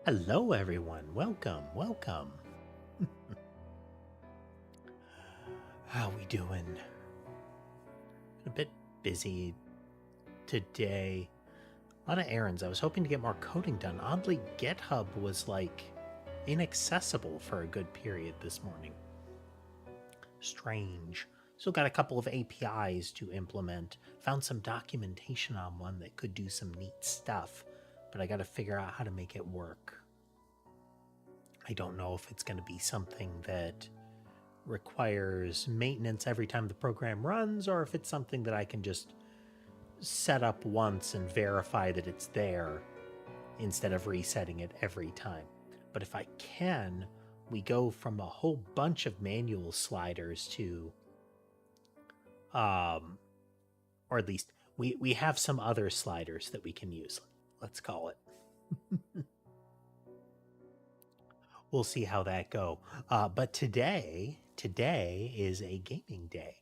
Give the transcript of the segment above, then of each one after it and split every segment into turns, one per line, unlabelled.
Hello, everyone. Welcome, welcome. How we doing? A bit busy today. A lot of errands. I was hoping to get more coding done. Oddly, GitHub was inaccessible for a good period this morning. Strange. Still got a couple of APIs to implement. Found some documentation on one that could do some neat stuff, but I got to figure out how to make it work. I don't know if it's going to be something that requires maintenance every time the program runs, or if it's something that I can just set up once and verify that it's there instead of resetting it every time. But if I can, we go from a whole bunch of manual sliders to or at least we have some other sliders that we can use, let's call it. We'll see how that go. But today is a gaming day.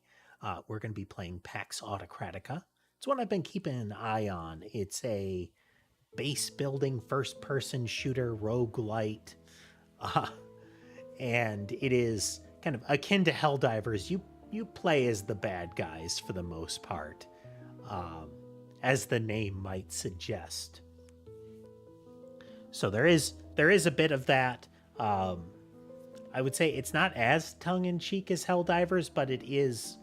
We're going to be playing Pax Autocratica. It's one I've been keeping an eye on. It's a base building first person shooter roguelite. And it is kind of akin to Helldivers. You play as the bad guys for the most part, as the name might suggest. So there is a bit of that. I would say it's not as tongue-in-cheek as Helldivers, but it is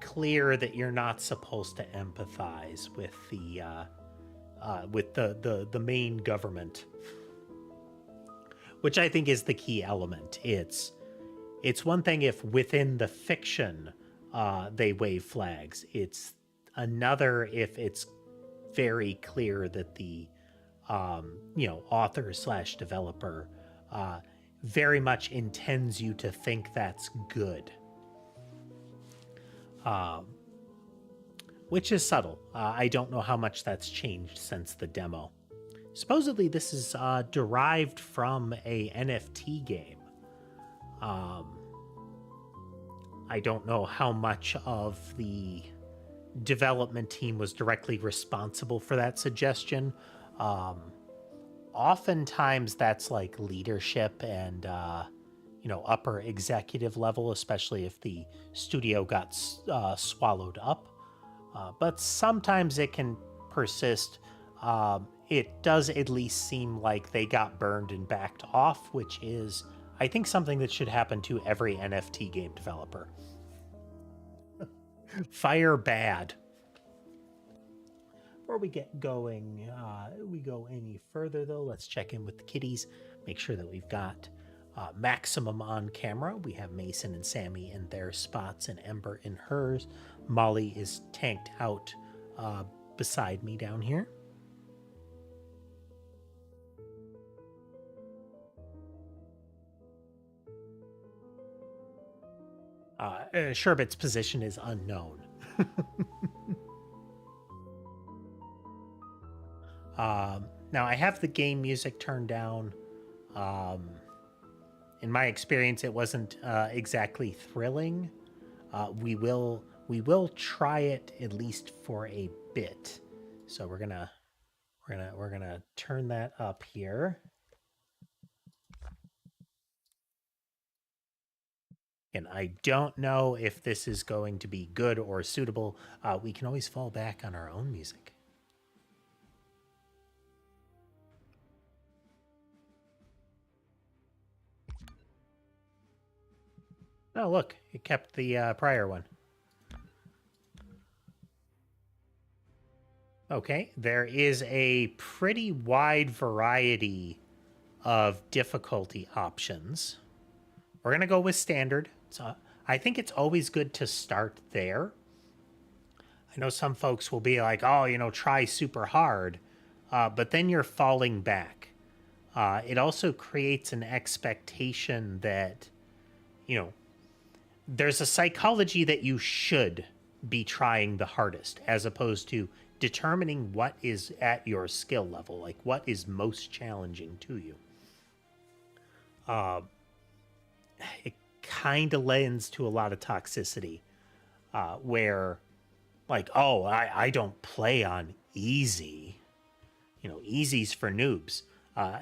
clear that you're not supposed to empathize with the main government, which I think is the key element. It's one thing if within the fiction they wave flags. It's another if it's very clear that the author / developer very much intends you to think that's good. Which is subtle. I don't know how much that's changed since the demo. Supposedly this is derived from a NFT game. I don't know how much of the development team was directly responsible for that suggestion. Oftentimes that's like leadership and upper executive level, especially if the studio got swallowed up. But sometimes it can persist. It does at least seem like they got burned and backed off, which is, I think, something that should happen to every NFT game developer. Fire bad. Before we get going, we go any further though, let's check in with the kitties, make sure that we've got maximum on camera. We have Mason and Sammy in their spots and Ember in hers. Molly is tanked out beside me down here. Sherbet's position is unknown. Now I have the game music turned down. In my experience, it wasn't exactly thrilling. We will try it at least for a bit. So we're gonna turn that up here. And I don't know if this is going to be good or suitable. We can always fall back on our own music. Oh, look, it kept the prior one. Okay, there is a pretty wide variety of difficulty options. We're going to go with standard. So I think it's always good to start there. I know some folks will be like, oh, try super hard, but then you're falling back. It also creates an expectation that, there's a psychology that you should be trying the hardest as opposed to determining what is at your skill level, like what is most challenging to you. It kind of lends to a lot of toxicity where like, oh, I don't play on easy. Easy's for noobs.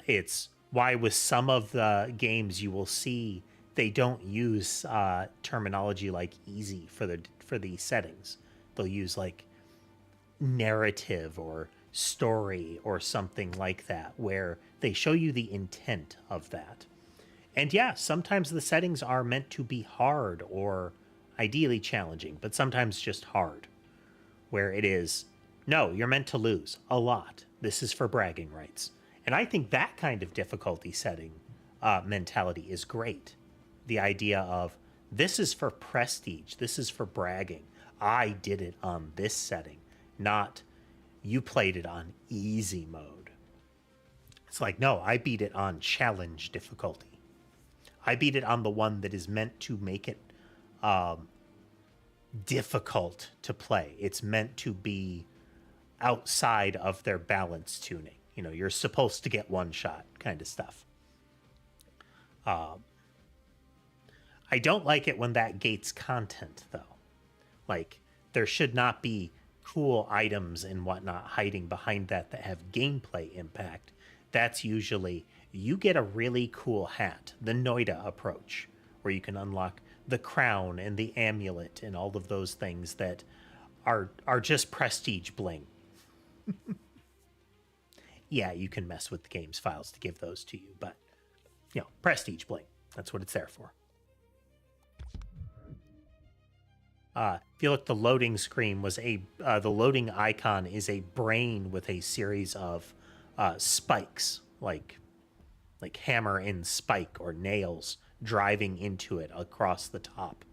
It's why with some of the games you will see they don't use terminology like easy for the settings. They'll use like narrative or story or something like that, where they show you the intent of that. And yeah, sometimes the settings are meant to be hard or ideally challenging, but sometimes just hard, where it is, no, you're meant to lose a lot. This is for bragging rights. And I think that kind of difficulty setting mentality is great. The idea of, this is for prestige, this is for bragging. I did it on this setting, not you played it on easy mode. It's like, no, I beat it on challenge difficulty. I beat it on the one that is meant to make it difficult to play. It's meant to be outside of their balance tuning. You know, you're supposed to get one shot kind of stuff. I don't like it when that gates content, though. Like, there should not be cool items and whatnot hiding behind that have gameplay impact. That's usually, you get a really cool hat, the Noida approach, where you can unlock the crown and the amulet and all of those things that are just prestige bling. Yeah, you can mess with the game's files to give those to you, but, you know, prestige bling. That's what it's there for. If you look, the loading screen was the loading icon is a brain with a series of spikes, like hammer and spike or nails driving into it across the top.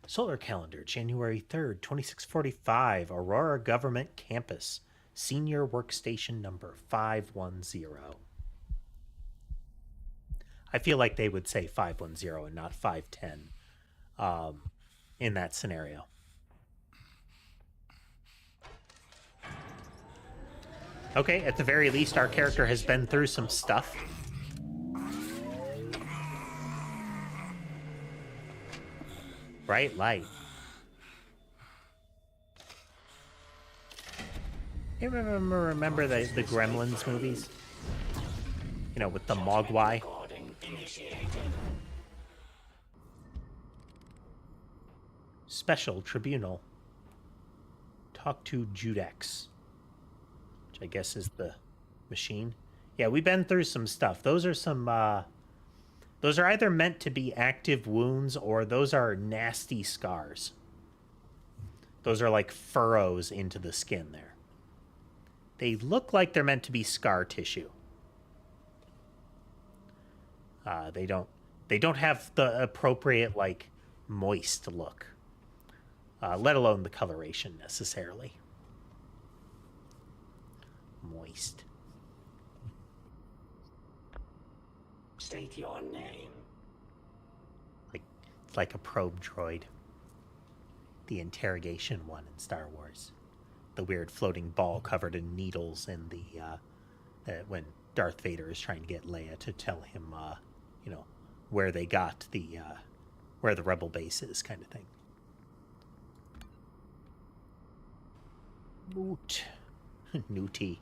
Solar calendar, January 3rd, 2645, Aurora Government Campus, senior workstation number 510. I feel like they would say 510 and not 510 in that scenario. Okay, at the very least, our character has been through some stuff. Bright light. You remember the Gremlins movies? You know, with the Mogwai? Special Tribunal. Talk to Judex. Which I guess is the machine. Yeah, we've been through some stuff. Those are some, those are either meant to be active wounds or those are nasty scars. Those are like furrows into the skin there. They look like they're meant to be scar tissue. They don't have the appropriate, like, moist look. Let alone the coloration necessarily. Moist.
State your name.
It's like a probe droid. The interrogation one in Star Wars. The weird floating ball covered in needles in the when Darth Vader is trying to get Leia to tell him, you know, where they got the where the rebel base is, kind of thing. Moot. Newty.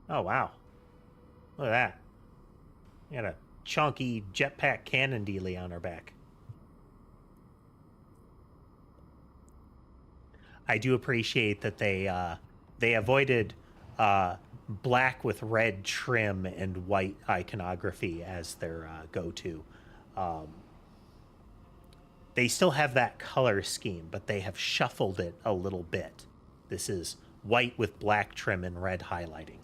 Oh, wow. Look at that. We got a chunky jetpack cannon dealie on our back. I do appreciate that they avoided black with red trim and white iconography as their go-to. They still have that color scheme, but they have shuffled it a little bit. This is white with black trim and red highlighting.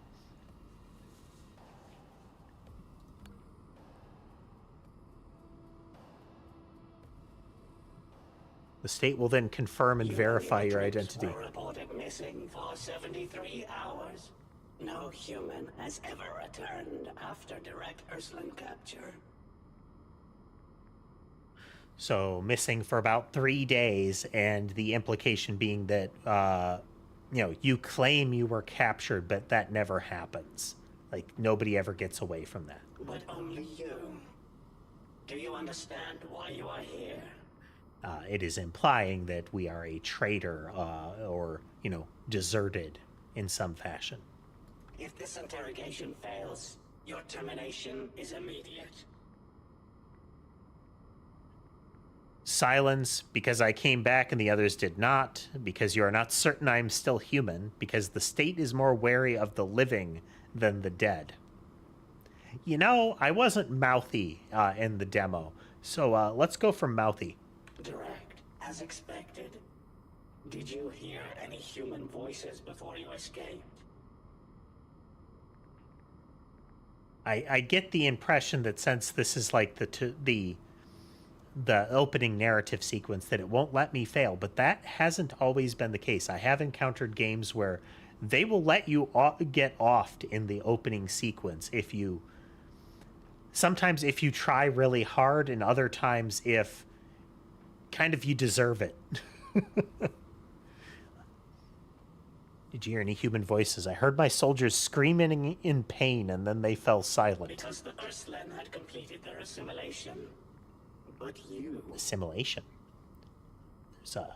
The state will then confirm and verify your identity.
Reported missing for 73 hours. No human has ever returned after direct Ursuline capture.
So missing for about 3 days, and the implication being that, you know, you claim you were captured, but that never happens. Like, nobody ever gets away from that.
But only you. Do you understand why you are here?
It is implying that we are a traitor or, you know, deserted in some fashion.
If this interrogation fails, your termination is immediate.
Silence, because I came back and the others did not, because you are not certain I am still human, because the state is more wary of the living than the dead. You know, I wasn't mouthy in the demo, so let's go for mouthy.
Direct, as expected. Did you hear any human voices before you escaped?
I get the impression that since this is like the opening narrative sequence, that it won't let me fail, but that hasn't always been the case. I have encountered games where they will let you get offed in the opening sequence sometimes if you try really hard, and other times if kind of you deserve it. Did you hear any human voices? I heard my soldiers screaming in pain, and then they fell silent.
Because the Urslan had completed their assimilation. But you...
Assimilation? So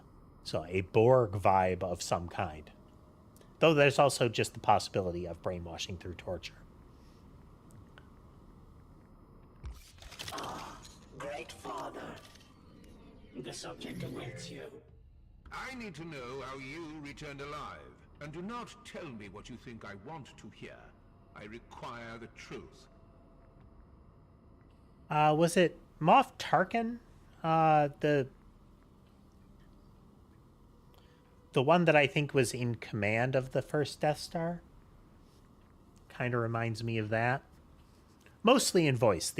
a Borg vibe of some kind. Though there's also just the possibility of brainwashing through torture.
Great Father. The subject awaits you.
I need to know how you returned alive. And do not tell me what you think I want to hear. I require the truth.
Was it Moff Tarkin? The one that I think was in command of the first Death Star? Kind of reminds me of that. Mostly in voice.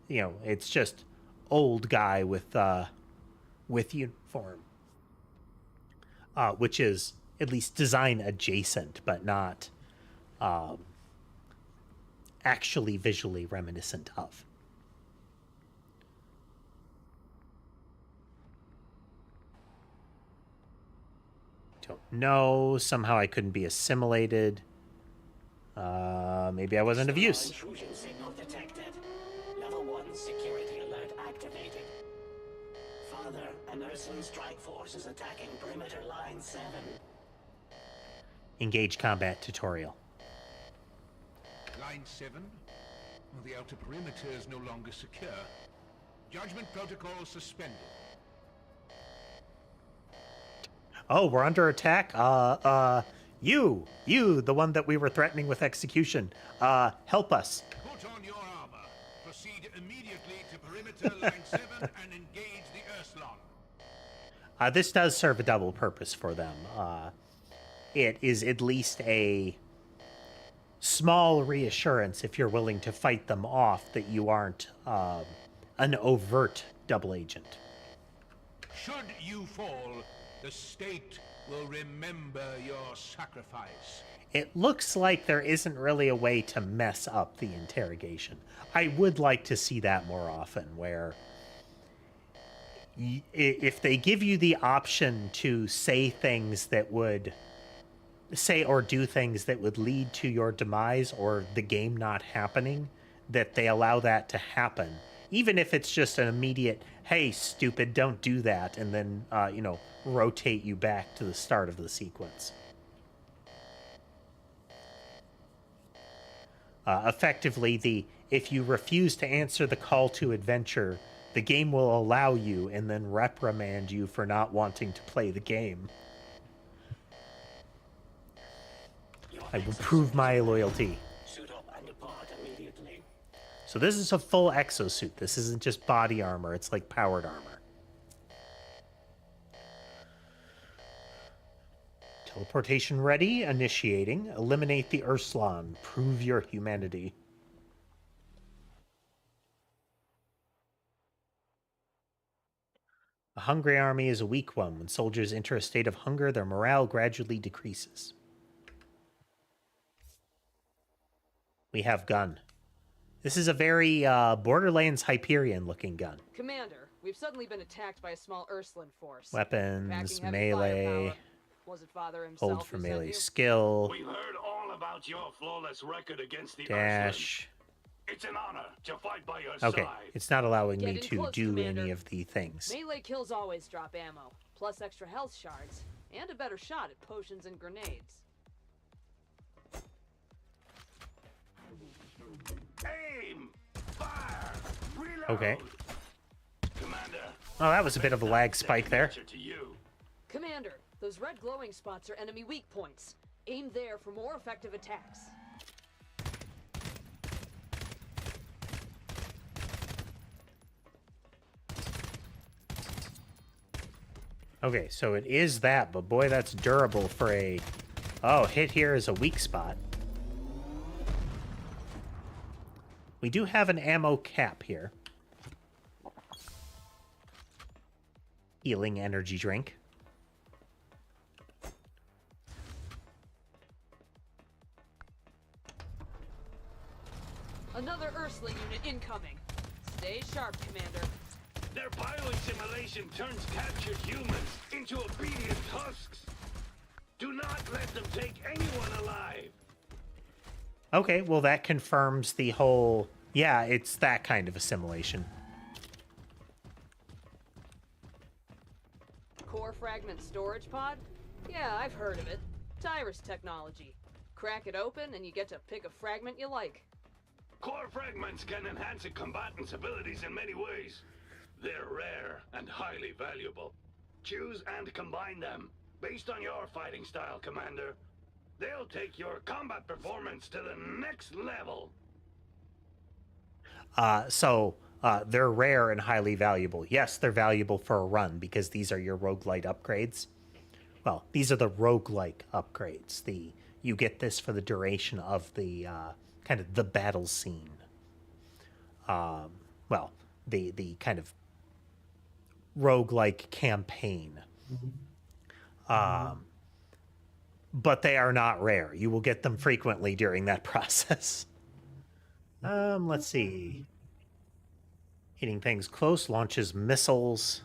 It's just old guy with uniform. Which is at least design adjacent, but not actually visually reminiscent of. Don't know. Somehow I couldn't be assimilated. Maybe I wasn't of use.
Intrusion signal detected. Level 1 security alert activated. Father, an Urslan strike force is attacking perimeter line 7.
Engage combat tutorial.
Line 7? Well, the outer perimeter is no longer secure. Judgment protocol suspended.
Oh, we're under attack? You, the one that we were threatening with execution. Help us.
Put on your armor. Proceed immediately to perimeter line 7 and engage the Urslan.
This does serve a double purpose for them. It is at least a small reassurance, if you're willing to fight them off, that you aren't an overt double agent.
Should you fall, the state will remember your sacrifice.
It looks like there isn't really a way to mess up the interrogation. I would like to see that more often, where if they give you the option to say things that would... say or do things that would lead to your demise or the game not happening, that they allow that to happen. Even if it's just an immediate, hey, stupid, don't do that, and then, rotate you back to the start of the sequence. Effectively, if you refuse to answer the call to adventure, the game will allow you and then reprimand you for not wanting to play the game. I will prove my loyalty.
Suit up and depart immediately.
So this is a full exosuit. This isn't just body armor. It's like powered armor. Teleportation ready. Initiating. Eliminate the Urslan. Prove your humanity. A hungry army is a weak one. When soldiers enter a state of hunger, their morale gradually decreases. We have gun. This is a very Borderlands Hyperion looking gun.
Commander, we've suddenly been attacked by a small Urslan force.
Weapons, melee,
Was it Father himself
hold for
who sent
melee
you?
skill,
We've heard all about your flawless record against the
dash.
Urslan. It's an honor to fight by your
Okay,
side.
it's not allowing
Get
me
in
to
close,
do
Commander.
any of the things.
Melee kills always drop ammo, plus extra health shards, and a better shot at potions and grenades.
Aim! Fire! Reload!
Okay.
Commander.
Oh, that was a bit of a lag spike there.
To you.
Commander, those red glowing spots are enemy weak points. Aim there for more effective attacks.
Okay, so it is that, but boy, that's durable for a... Oh, hit here is a weak spot. We do have an ammo cap here. Healing energy drink.
Another Ursuline unit incoming. Stay sharp, Commander.
Their bioassimilation turns captured humans into obedient husks. Do not let them take anyone alive.
Okay, well that confirms the whole... Yeah, it's that kind of assimilation.
Core fragment storage pod? Yeah, I've heard of it. Tyrus technology. Crack it open and you get to pick a fragment you like.
Core fragments can enhance a combatant's abilities in many ways. They're rare and highly valuable. Choose and combine them based on your fighting style, Commander. They'll take your combat performance to the next level.
So they're rare and highly valuable. Yes, they're valuable for a run because these are your roguelite upgrades. Well, these are the roguelike upgrades. You get this for the duration of the kind of the battle scene. Well, the kind of roguelike campaign. But they are not rare. You will get them frequently during that process. Let's see. Hitting things close, launches missiles.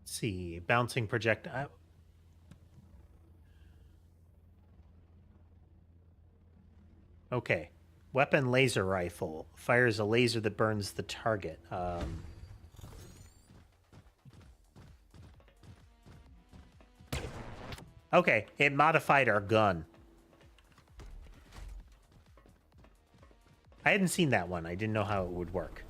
Let's see, bouncing projectile. Okay. Weapon laser rifle. Fires a laser that burns the target. Okay, it modified our gun. I hadn't seen that one. I didn't know how it would work.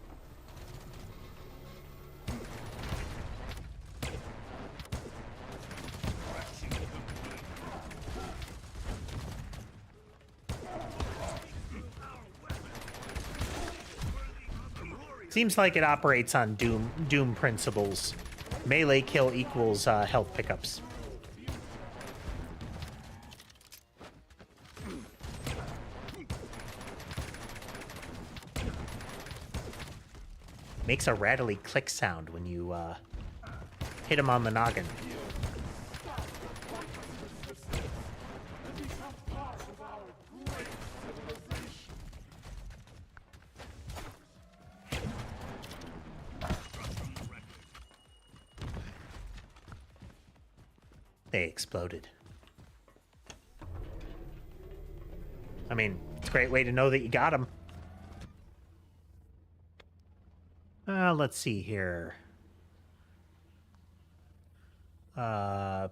Seems like it operates on Doom principles. Melee kill equals health pickups. Makes a rattly click sound when you hit him on the noggin. They exploded. I mean, it's a great way to know that you got them. Let's see here. Per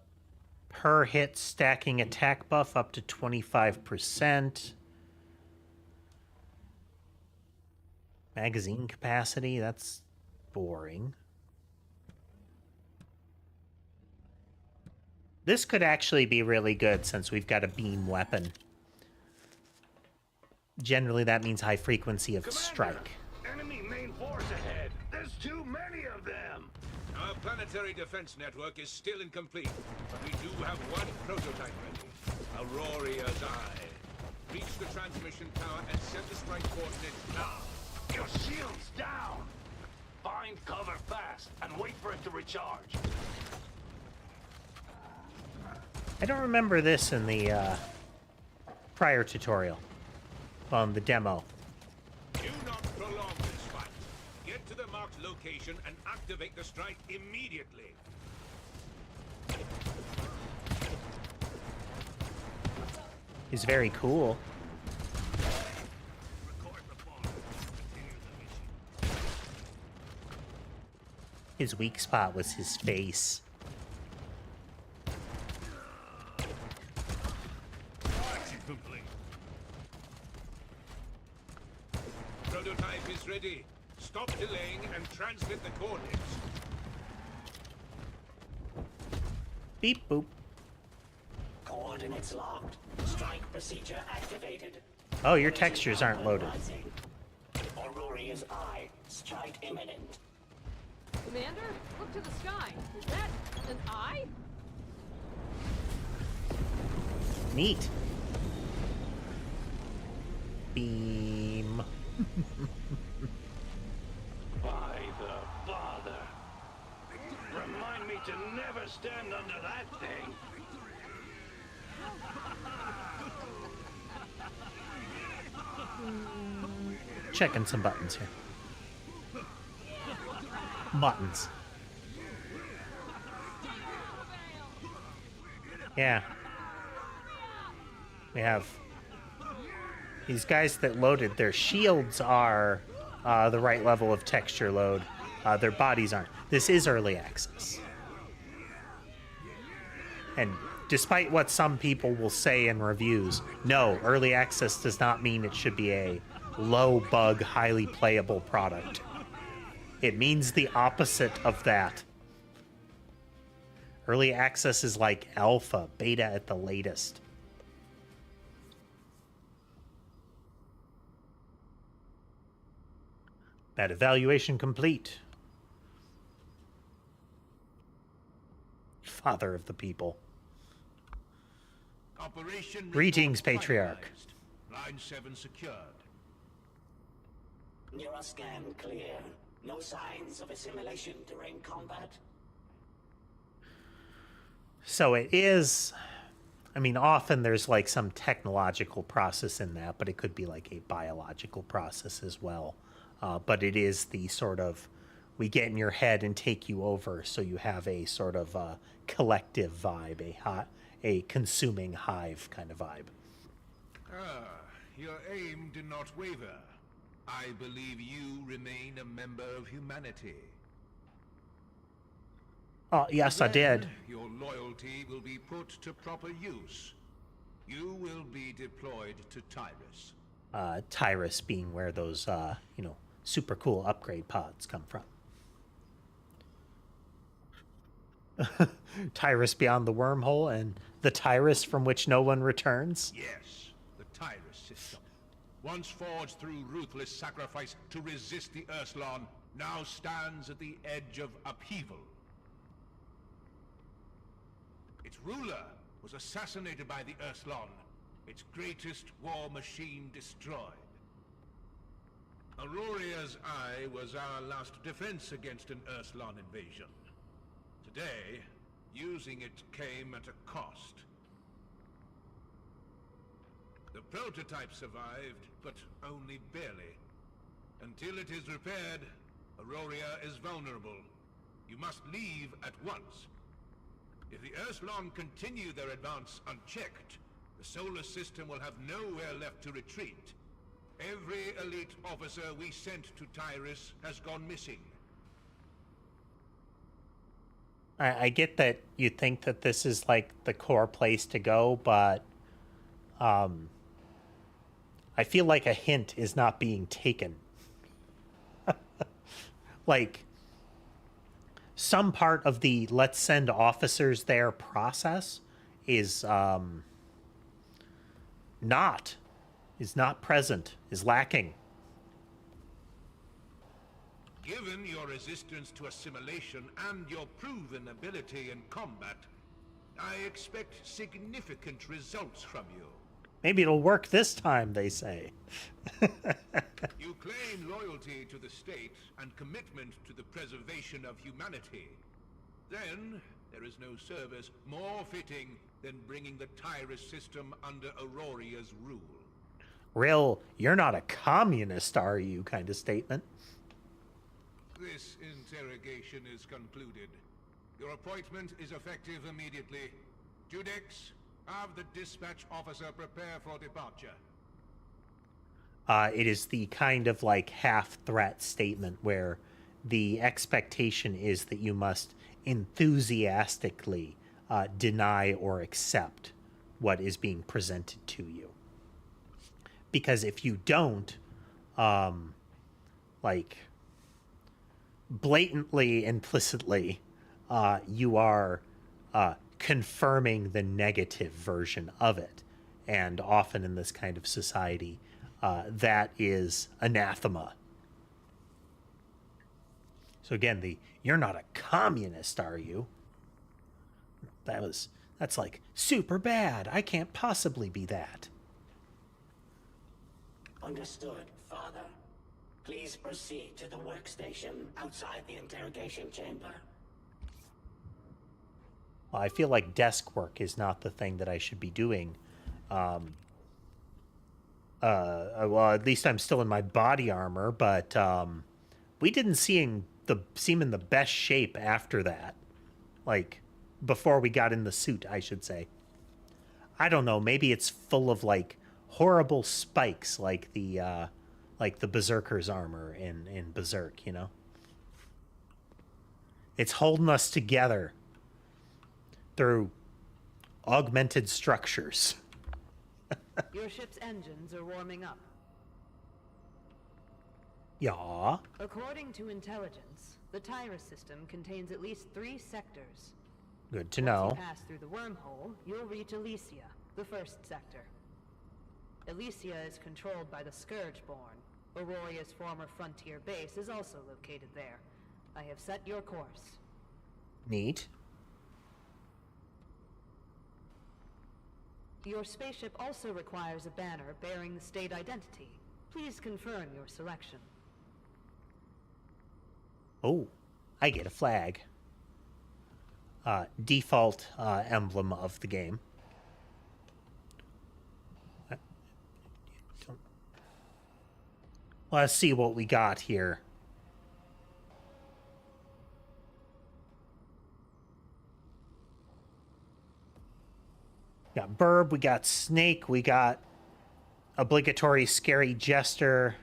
hit stacking attack buff up to 25%. Magazine capacity, that's boring. This could actually be really good since we've got a beam weapon. Generally, that means high frequency of strike.
Enemy main force ahead. There's too many of them.
Our planetary defense network is still incomplete, but we do have one prototype ready. Aurora's Eye. Reach the transmission tower and send the strike coordinates now.
Your shield's down. Find cover fast and wait for it to recharge.
I don't remember this in the prior tutorial. On the demo.
Do not prolong this fight. Get to the marked location and activate the strike immediately.
He's very cool. His weak spot was his face.
Prototype is ready. Stop delaying and transmit the coordinates.
Beep boop.
Coordinates locked. Strike procedure activated.
Oh, your textures aren't loaded.
Auroria's eye. Strike imminent.
Commander, look to the sky. Is that an eye?
Neat. Beam.
By the father. Remind me to never stand under that thing.
Checking some buttons here. Buttons. Yeah. We have these guys that loaded. Their shields are the right level of texture load. Their bodies aren't. This is early access. And despite what some people will say in reviews, no, early access does not mean it should be a low bug, highly playable product. It means the opposite of that. Early access is like alpha, beta at the latest. That evaluation complete. Father of the people.
Operation
Greetings,
report
Patriarch.
finalized. Line 7 secured.
Neuroscan clear. No signs of assimilation during combat.
So it is, I mean, often there's like some technological process in that, but it could be like a biological process as well. But it is the sort of, we get in your head and take you over, so you have a sort of collective vibe, a consuming hive kind of vibe.
Ah, your aim did not waver. I believe you remain a member of humanity.
Oh, yes, I did.
Then your loyalty will be put to proper use. You will be deployed to Tyrus.
Tyrus being where those, you know, super cool upgrade pods come from. Tyrus beyond the wormhole and the Tyrus from which no one returns.
Yes, the Tyrus system. Once forged through ruthless sacrifice to resist the Urslon, now stands at the edge of upheaval. Its ruler was assassinated by the Urslon, its greatest war machine destroyed. Auroria's Eye was our last defense against an Urslon invasion. Today, using it came at a cost. The prototype survived, but only barely. Until it is repaired, Auroria is vulnerable. You must leave at once. If the Urslon continue their advance unchecked, the solar system will have nowhere left to retreat. Every elite officer we sent to Tyrus has gone missing.
I get that you think that this is like the core place to go, but I feel like a hint is not being taken. Like, some part of the let's send officers there process is not present, is lacking.
Given your resistance to assimilation and your proven ability in combat, I expect significant results from you.
Maybe it'll work this time, they say.
You claim loyalty to the state and commitment to the preservation of humanity. Then, there is no service more fitting than bringing the Tyrus system under Auroria's rule.
Real, you're not a communist, are you, kind of statement.
This interrogation is concluded. Your appointment is effective immediately. Judex, have the dispatch officer prepare for departure.
It is the kind of like half-threat statement where the expectation is that you must enthusiastically deny or accept what is being presented to you. Because if you don't, like, blatantly, implicitly, you are confirming the negative version of it. And often in this kind of society, that is anathema. So again, you're not a communist, are you? That's like super bad. I can't possibly be that.
Understood, Father. Please proceed to the workstation outside the interrogation chamber.
Well, I feel like desk work is not the thing that I should be doing. Well, at least I'm still in my body armor, but we didn't seem in the best shape after that. Like, before we got in the suit, I should say. I don't know, maybe it's full of, like, horrible spikes, like the Berserker's armor in Berserk, you know? It's holding us together through augmented structures.
Your ship's engines are warming up.
Yeah.
According to intelligence, the Tyrus system contains at least 3 sectors.
Good to
Once
know.
you pass through the wormhole, you'll reach Elysia, the first sector. Elysia is controlled by the Scourgeborn. Auroria's former frontier base is also located there. I have set your course.
Neat.
Your spaceship also requires a banner bearing the state identity. Please confirm your selection.
Oh, I get a flag. Default emblem of the game. Let's see what we got here. We got Burb, we got Snake, we got obligatory scary jester.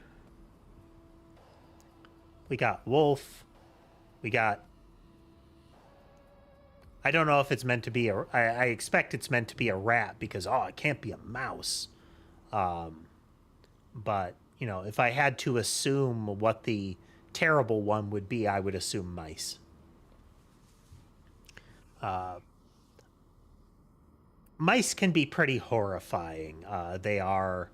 We got Wolf. We got... I don't know if it's meant to be a... I expect it's meant to be a rat because, it can't be a mouse. But, you know, if I had to assume what the terrible one would be, I would assume mice. Mice can be pretty horrifying. They are...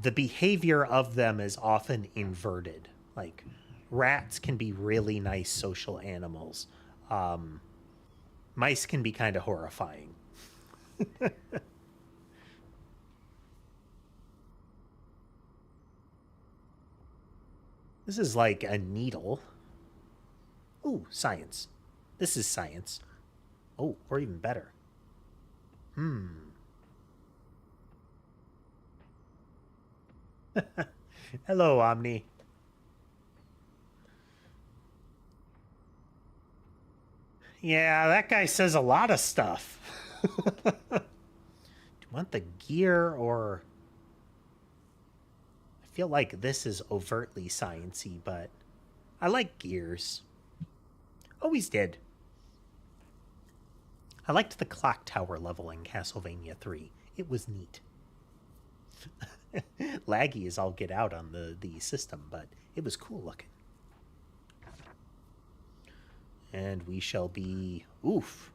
The behavior of them is often inverted. Like, rats can be really nice social animals. Mice can be kind of horrifying. This is like a needle. Ooh, science. This is science. Oh, or even better. Hello, Omni. Yeah, that guy says a lot of stuff. Do you want the gear or... I feel like this is overtly science-y, but I like gears. Oh, he's dead. I liked the clock tower level in Castlevania 3. It was neat. Laggy as all get out on the system, but it was cool looking. And we shall be... Oof.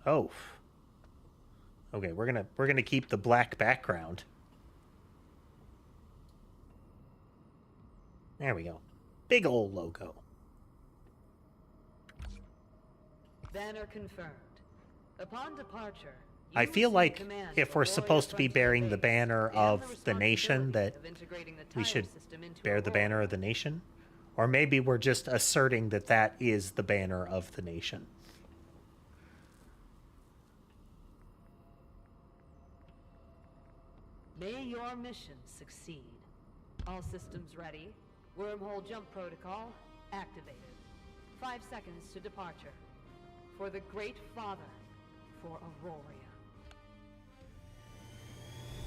Oh. Okay, we're gonna keep the black background. There we go. Big old logo.
Banner confirmed. Upon departure,
I feel like if we're supposed to be bearing the banner of the nation, that we should bear the banner of the nation. Or maybe we're just asserting that that is the banner of the nation.
May your mission succeed. All systems ready. Wormhole jump protocol activated. 5 seconds to departure. For the Great Father, for Aurora.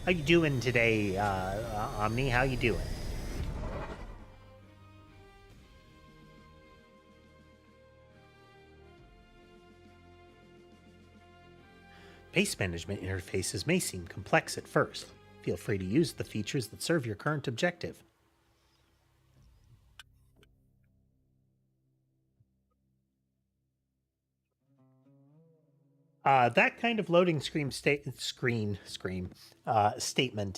How you doing today, Omni? How you doing? Base management interfaces may seem complex at first. Feel free to use the features that serve your current objective. That kind of loading statement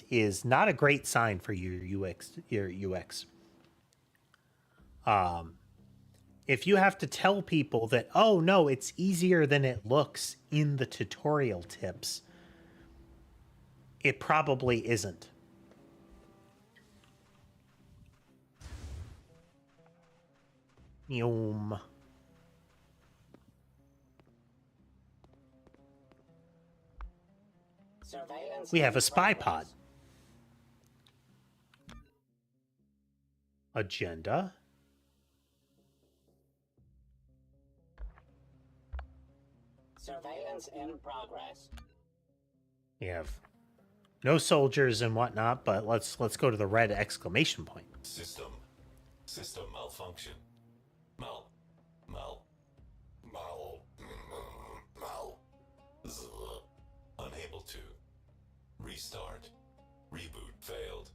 is not a great sign for your UX. If you have to tell people that, oh no, it's easier than it looks in the tutorial tips, it probably isn't. Yum. We have a spy pod. Agenda.
Surveillance in progress.
We have no soldiers and whatnot, but let's go to the red exclamation point.
System malfunction. Unable to. Restart. Reboot failed.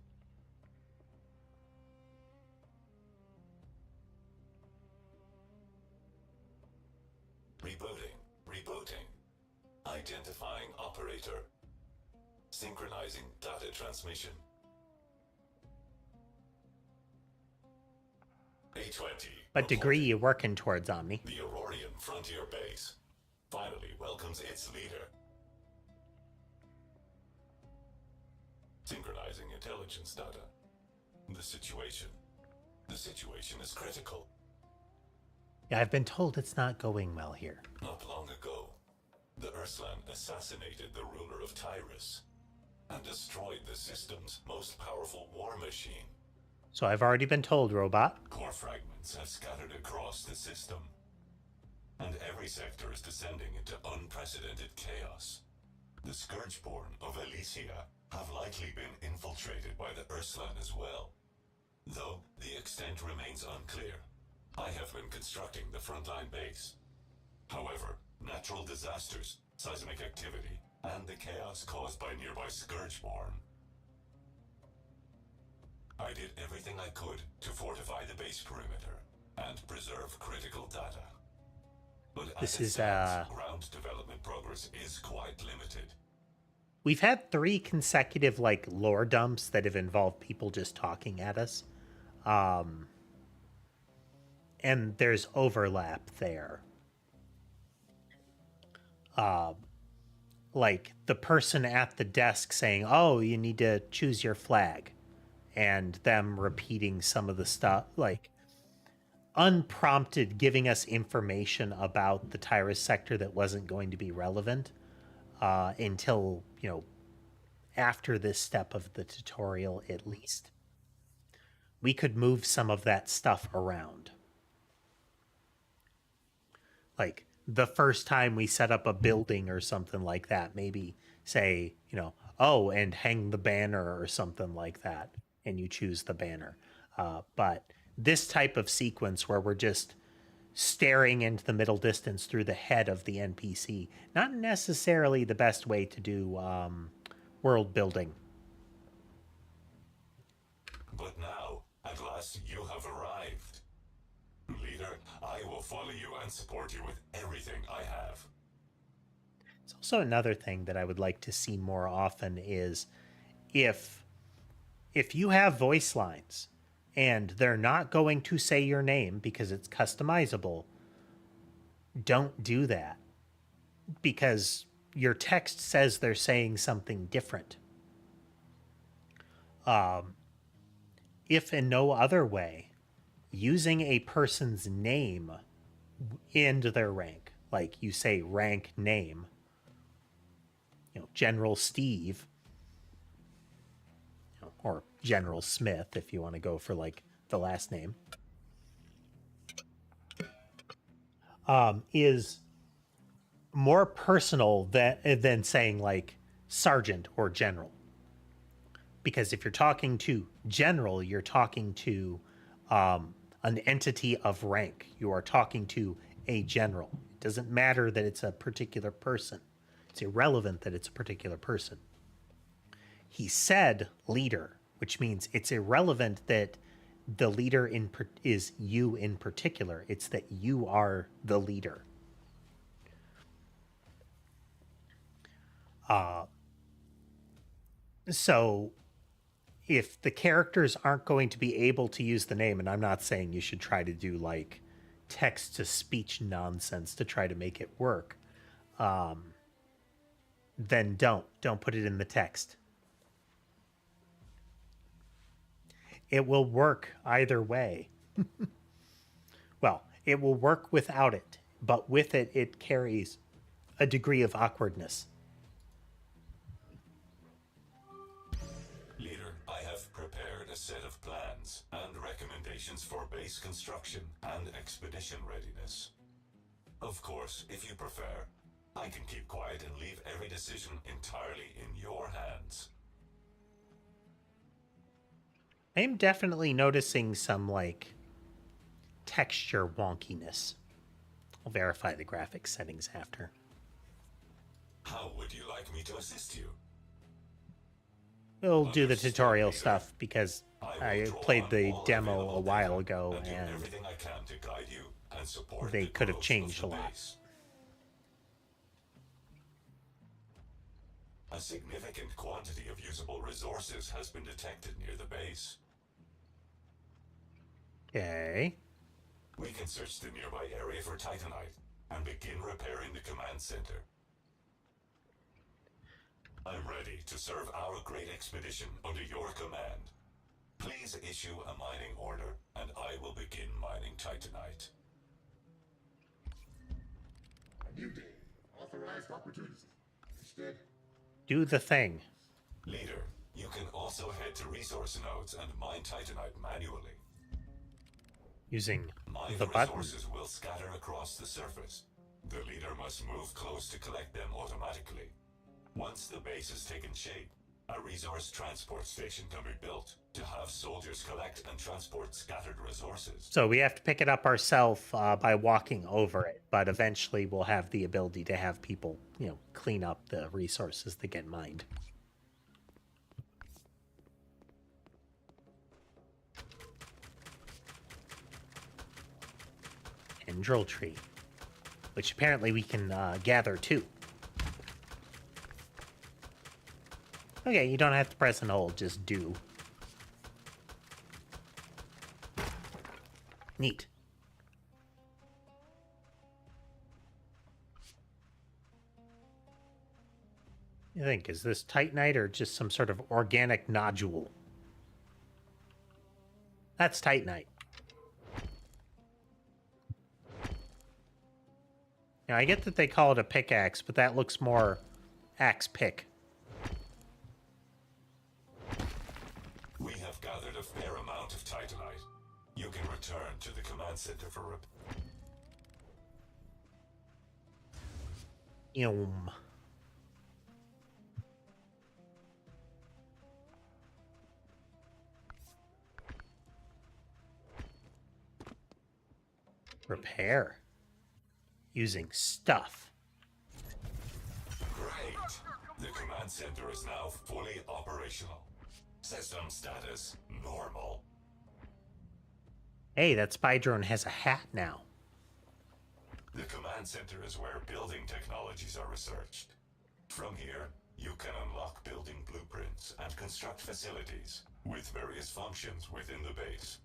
Rebooting. Identifying operator. Synchronizing data transmission. A20.
What degree you working towards, Omni?
The Aurorian Frontier Base finally welcomes its leader. Synchronizing intelligence data. The situation is critical.
Yeah, I've been told it's not going well here.
Not long ago, the Urslan assassinated the ruler of Tyrus and destroyed the system's most powerful war machine.
So I've already been told, robot.
Core fragments have scattered across the system, and every sector is descending into unprecedented chaos. The Scourgeborn of Elysia have likely been infiltrated by the Urslan as well, though the extent remains unclear. I have been constructing the frontline base. However, natural disasters, seismic activity, and the chaos caused by nearby Scourgeborn. I did everything I could to fortify the base perimeter and preserve critical data. But
This
as it
is,
stands, ground development progress is quite limited.
We've had 3 consecutive, like, lore dumps that have involved people just talking at us. And there's overlap there. Like, the person at the desk saying, oh, you need to choose your flag. And them repeating some of the stuff, like, unprompted giving us information about the Tyrus sector that wasn't going to be relevant until, after this step of the tutorial, at least. We could move some of that stuff around. Like, the first time we set up a building or something like that, maybe say, oh, and hang the banner or something like that, and you choose the banner. But this type of sequence where we're just staring into the middle distance through the head of the NPC, not necessarily the best way to do world building.
But now, at last, you have arrived. Leader, I will follow you and support you with everything I have.
It's also another thing that I would like to see more often is if you have voice lines and they're not going to say your name because it's customizable, don't do that, because your text says they're saying something different. If in no other way, using a person's name into their rank, like you say rank name, General Steve, or General Smith, if you want to go for like the last name, is more personal than saying like Sergeant or General. Because if you're talking to General, you're talking to an entity of rank. You are talking to a general. It doesn't matter that it's a particular person. It's irrelevant that it's a particular person. He said leader, which means it's irrelevant that the leader is you in particular. It's that you are the leader. So if the characters aren't going to be able to use the name, and I'm not saying you should try to do like text to speech nonsense to try to make it work, then don't put it in the text. It will work either way. Well, it will work without it, but with it, it carries a degree of awkwardness.
Leader, I have prepared a set of plans and recommendations for base construction and expedition readiness. Of course, if you prefer, I can keep quiet and leave every decision entirely in your hands.
I am definitely noticing some, like, texture wonkiness. I'll verify the graphics settings after.
How would you like me to assist you?
We'll do the tutorial stuff because I played the demo a while ago and
everything I can to guide you and support
they
the
could have
growth
changed
of
a
the
lot.
base. A significant quantity of usable resources has been detected near the base.
Okay.
We can search the nearby area for Titanite and begin repairing the command center. I'm ready to serve our great expedition under your command. Please issue a mining order, and I will begin mining Titanite.
New day. Authorized opportunity. Instead,
Do the thing.
Leader, you can also head to resource nodes and mine Titanite manually.
Using
Mine
the button.
resources will scatter across the surface. The leader must move close to collect them automatically. Once the base has taken shape, a resource transport station can be built to have soldiers collect and transport scattered resources.
So we have to pick it up ourselves by walking over it, but eventually we'll have the ability to have people, clean up the resources that get mined. And drill tree, which apparently we can gather too. Okay, you don't have to press and hold, just do. Neat. You think, is this Titanite or just some sort of organic nodule? That's Titanite. Now, I get that they call it a pickaxe, but that looks more axe pick.
We have gathered a fair amount of Titanite. You can return to the command center for
Yum. Repair. Using stuff.
Great! The command center is now fully operational. System status normal.
Hey, that spy drone has a hat now.
The command center is where building technologies are researched. From here, you can unlock building blueprints and construct facilities with various functions within the base.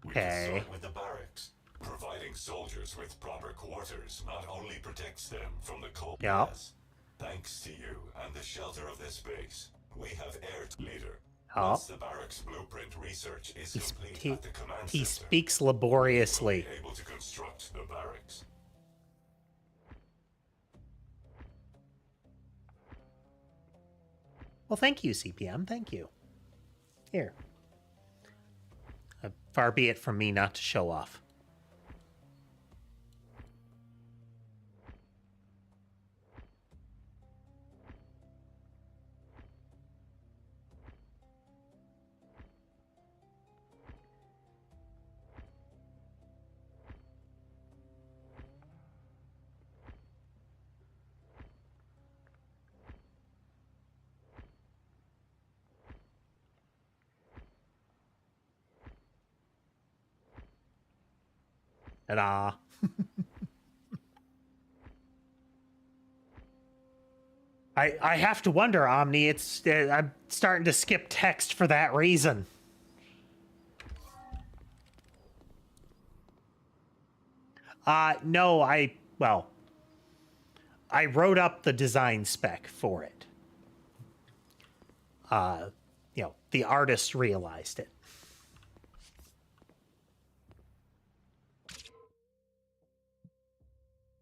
We can start with the barracks. Providing soldiers with proper quarters not only protects them from the cold gas. Thanks to you and the shelter of this base, we have air leader. Once the barracks blueprint research is complete at the command
he
center,
speaks laboriously.
we'll be able to construct the barracks.
Well, thank you, CPM. Thank you. Here. Far be it from me not to show off. Ta-da. I have to wonder, Omni. I'm starting to skip text for that reason. No, I wrote up the design spec for it. The artist realized it.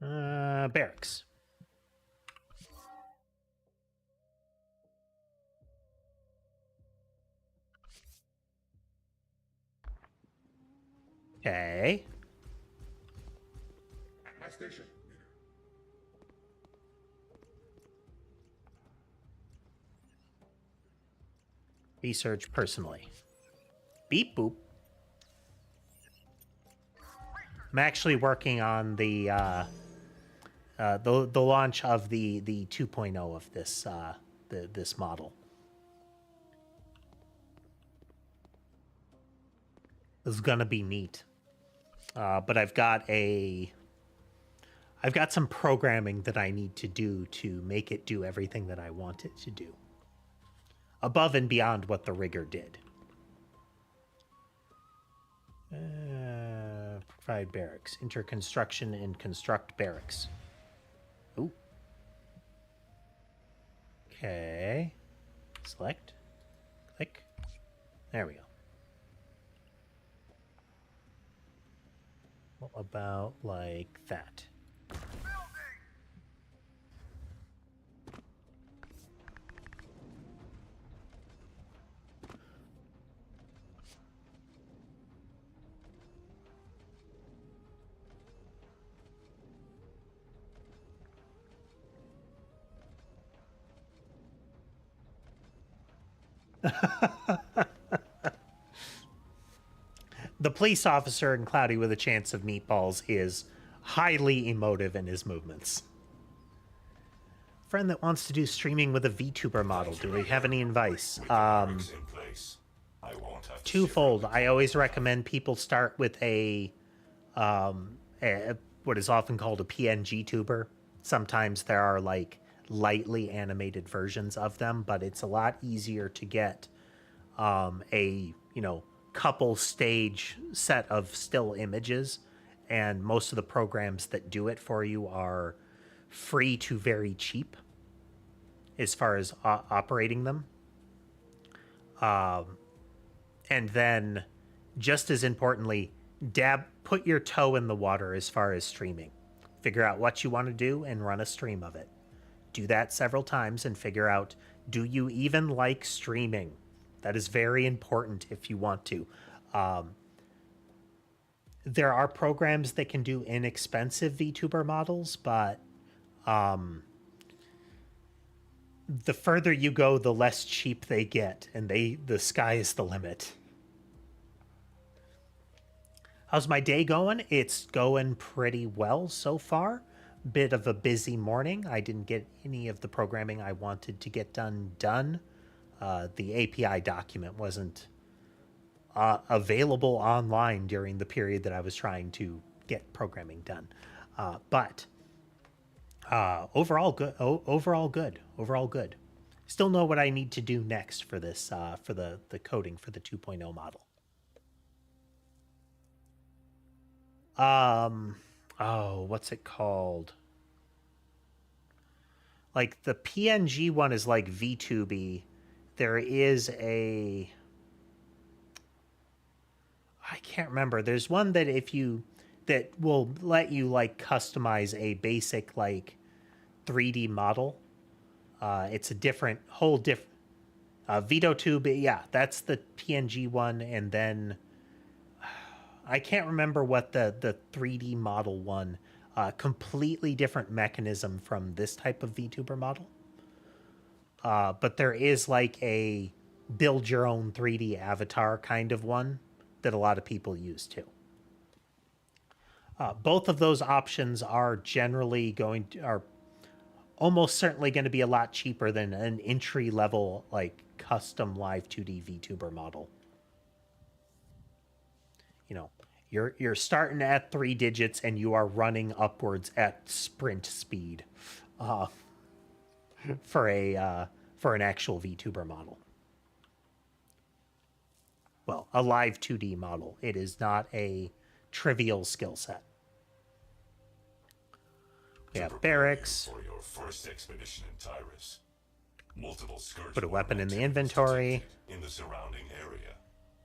Barracks. Okay.
My station, leader.
Research personally. Beep boop. I'm actually working on the launch of the 2.0 of this this model. This is gonna be neat. But I've got some programming that I need to do to make it do everything that I want it to do. Above and beyond what the rigger did. Provide barracks. Enter construction and construct barracks. Ooh. Okay. Select. Click. There we go. What about like that? The police officer in Cloudy with a Chance of Meatballs is highly emotive in his movements. Friend that wants to do streaming with a VTuber model. Do we have any advice? Twofold. I always recommend people start with a what is often called a PNG tuber. Sometimes there are like lightly animated versions of them, but it's a lot easier to get a couple stage set of still images, and most of the programs that do it for you are free to very cheap as far as operating them. And then just as importantly, put your toe in the water as far as streaming. Figure out what you want to do and run a stream of it. Do that several times and figure out, do you even like streaming? That is very important if you want to. There are programs that can do inexpensive VTuber models, but the further you go, the less cheap they get, and the sky is the limit. How's my day going? It's going pretty well so far. Bit of a busy morning. I didn't get any of the programming I wanted to get done. The API document wasn't available online during the period that I was trying to get programming done. But overall good. Overall good. Still know what I need to do next for this, for the coding for the 2.0 model. What's it called? Like the PNG one is like VTuber. There is I can't remember. There's one that that will let you like customize a basic like 3D model. It's a whole different vtuber. Yeah, that's the PNG one. And then I can't remember what the 3D model one, completely different mechanism from this type of VTuber model. But there is like a build your own 3D avatar kind of one that a lot of people use too. Both of those options are are almost certainly going to be a lot cheaper than an entry level like custom live 2D VTuber model. You're starting at 3 digits and you are running upwards at sprint speed, for an actual VTuber model. Well, a live 2D model. It is not a trivial skill set. We have barracks.
For your first expedition in Tyrus. Multiple Scourge
Put a weapon in the
activities
inventory.
detected in the surrounding area.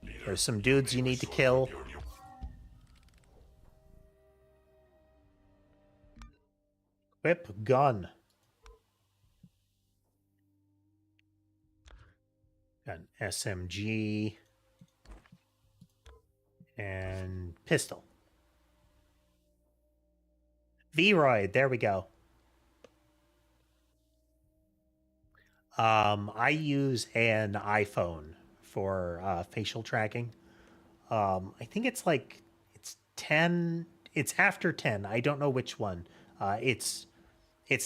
Leader,
There's some dudes you need to
restore
kill.
your new-
Equip gun. Got an SMG. And pistol. V-Roid, there we go. I use an iPhone for facial tracking. I think it's like it's 10. It's after 10. I don't know which one. It's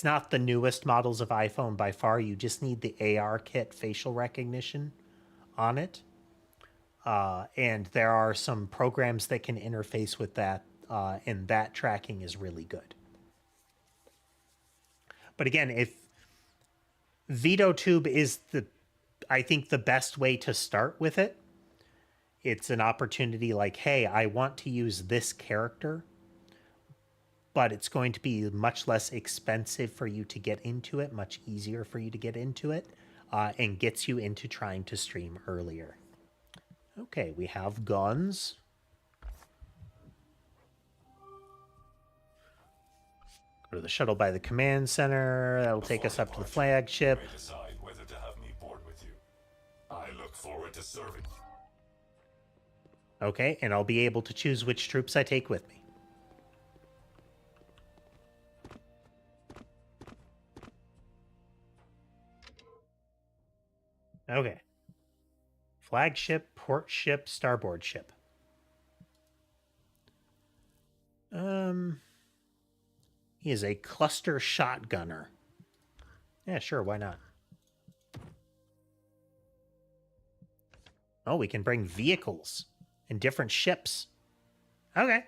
not the newest models of iPhone by far. You just need the AR kit facial recognition on it. And there are some programs that can interface with that, and that tracking is really good. But again, if VTube is I think the best way to start with it. It's an opportunity like, hey, I want to use this character, but it's going to be much less expensive for you to get into it, much easier for you to get into it, and gets you into trying to stream earlier. Okay, we have guns. Go to the shuttle by the command center. That'll take us up to the flagship.
You may decide whether to have me board with you. I look forward to serving.
Okay, and I'll be able to choose which troops I take with me. Okay. Flagship, port ship, starboard ship. He is a cluster shotgunner. Yeah, sure, why not? Oh, we can bring vehicles and different ships. Okay.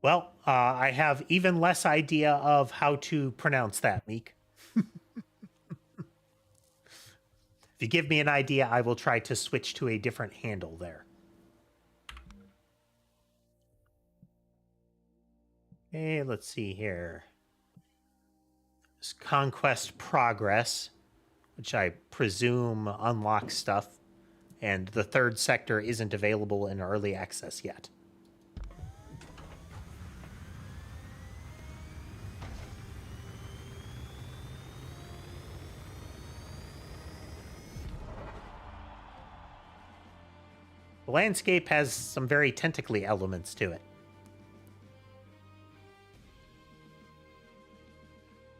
Well, I have even less idea of how to pronounce that, Meek. If you give me an idea, I will try to switch to a different handle there. Okay, let's see here. This Conquest Progress, which I presume unlocks stuff, and the third sector isn't available in early access yet. The landscape has some very tentacly elements to it.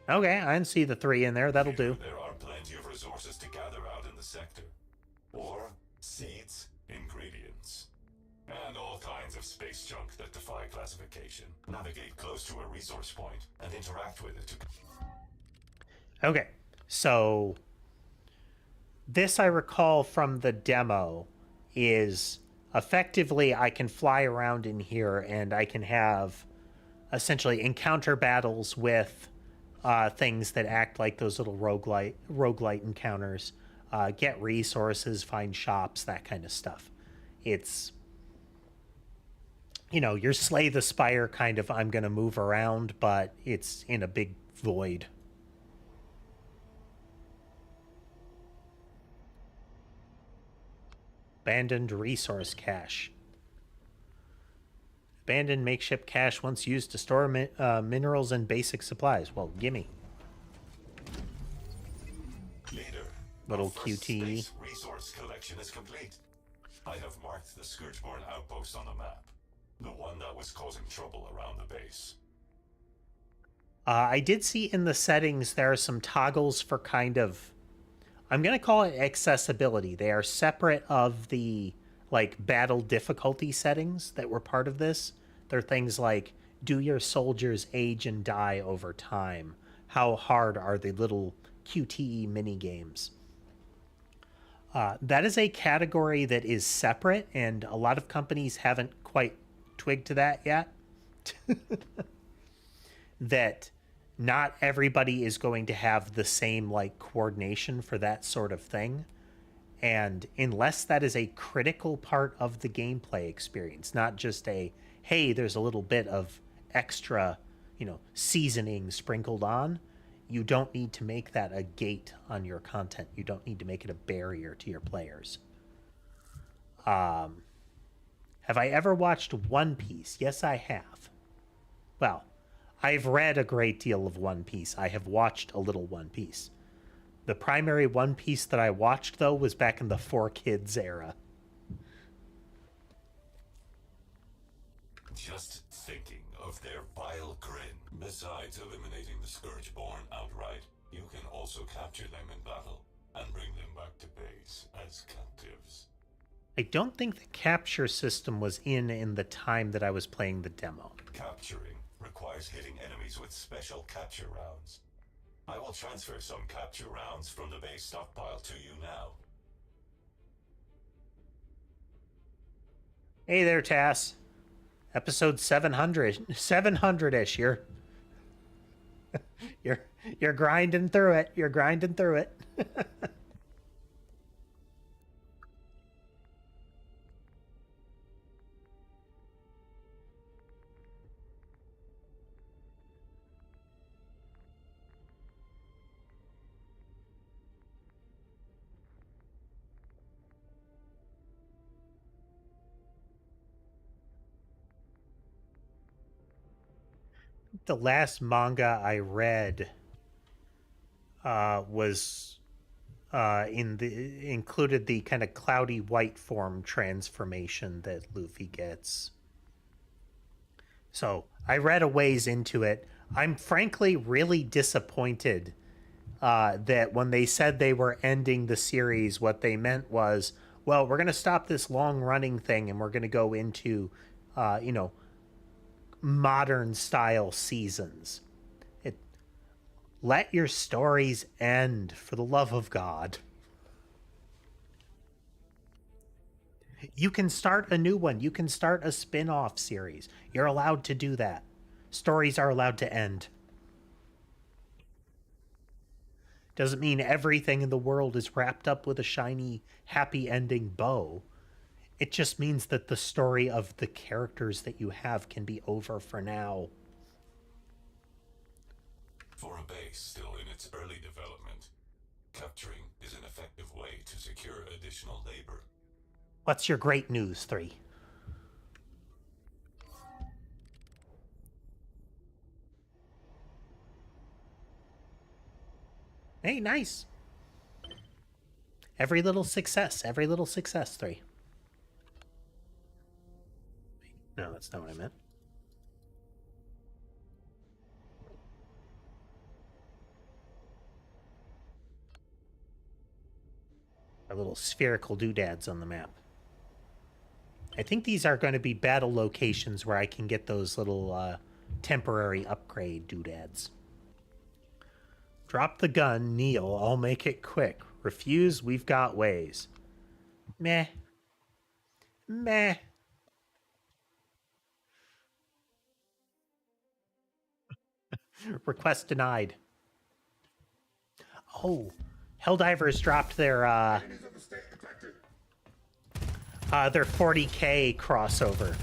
Okay, I can see the 3 in there. That'll do.
There are plenty of resources to gather out in the sector. Ore, seeds, ingredients, and all kinds of space junk that defy classification. Navigate close to a resource point and interact with it.
Okay, so this I recall from the demo is effectively I can fly around in here and I can have essentially encounter battles with things that act like those little roguelite encounters, get resources, find shops, that kind of stuff. It's, you know, your Slay the Spire kind of I'm going to move around, but it's in a big void. Abandoned resource cache. Abandoned makeshift cache once used to store minerals and basic supplies. Well, gimme.
Leader,
Little
our first
QT.
space resource collection is complete. I have marked the Scourgeborn outpost on the map. The one that was causing trouble around the base.
I did see in the settings there are some toggles for kind of, I'm going to call it accessibility. They are separate of the like battle difficulty settings that were part of this. They're things like do your soldiers age and die over time? How hard are the little QTE mini games? That is a category that is separate, and a lot of companies haven't quite twigged to that yet. That not everybody is going to have the same like coordination for that sort of thing. And unless that is a critical part of the gameplay experience, not just a, hey, there's a little bit of extra, seasoning sprinkled on, you don't need to make that a gate on your content. You don't need to make it a barrier to your players. Have I ever watched One Piece? Yes, I have. Well, I've read a great deal of One Piece. I have watched a little One Piece. The primary One Piece that I watched, though, was back in the 4Kids era.
Just thinking of their vile grin. Besides eliminating the Scourgeborn outright, you can also capture them in battle and bring them back to base as captives.
I don't think the capture system was in the time that I was playing the demo.
Capturing requires hitting enemies with special capture rounds. I will transfer some capture rounds from the base stockpile to you now.
Hey there, Tass. Episode 700-ish. You're grinding through it. You're grinding through it. The last manga I read was included the kind of cloudy white form transformation that Luffy gets. So I read a ways into it. I'm frankly really disappointed that when they said they were ending the series, what they meant was, well, we're going to stop this long running thing and we're going to go into, modern style seasons. Let your stories end, for the love of God. You can start a new one. You can start a spin-off series. You're allowed to do that. Stories are allowed to end. Doesn't mean everything in the world is wrapped up with a shiny, happy ending bow. It just means that the story of the characters that you have can be over for now.
For a base still in its early development, capturing is an effective way to secure additional labor.
What's your great news, 3? Hey, nice. Every little success, 3. No, that's not what I meant. Our little spherical doodads on the map. I think these are going to be battle locations where I can get those little temporary upgrade doodads. Drop the gun, kneel, I'll make it quick. Refuse, we've got ways. Meh. Meh. Request denied. Oh, Helldivers dropped their 40K crossover.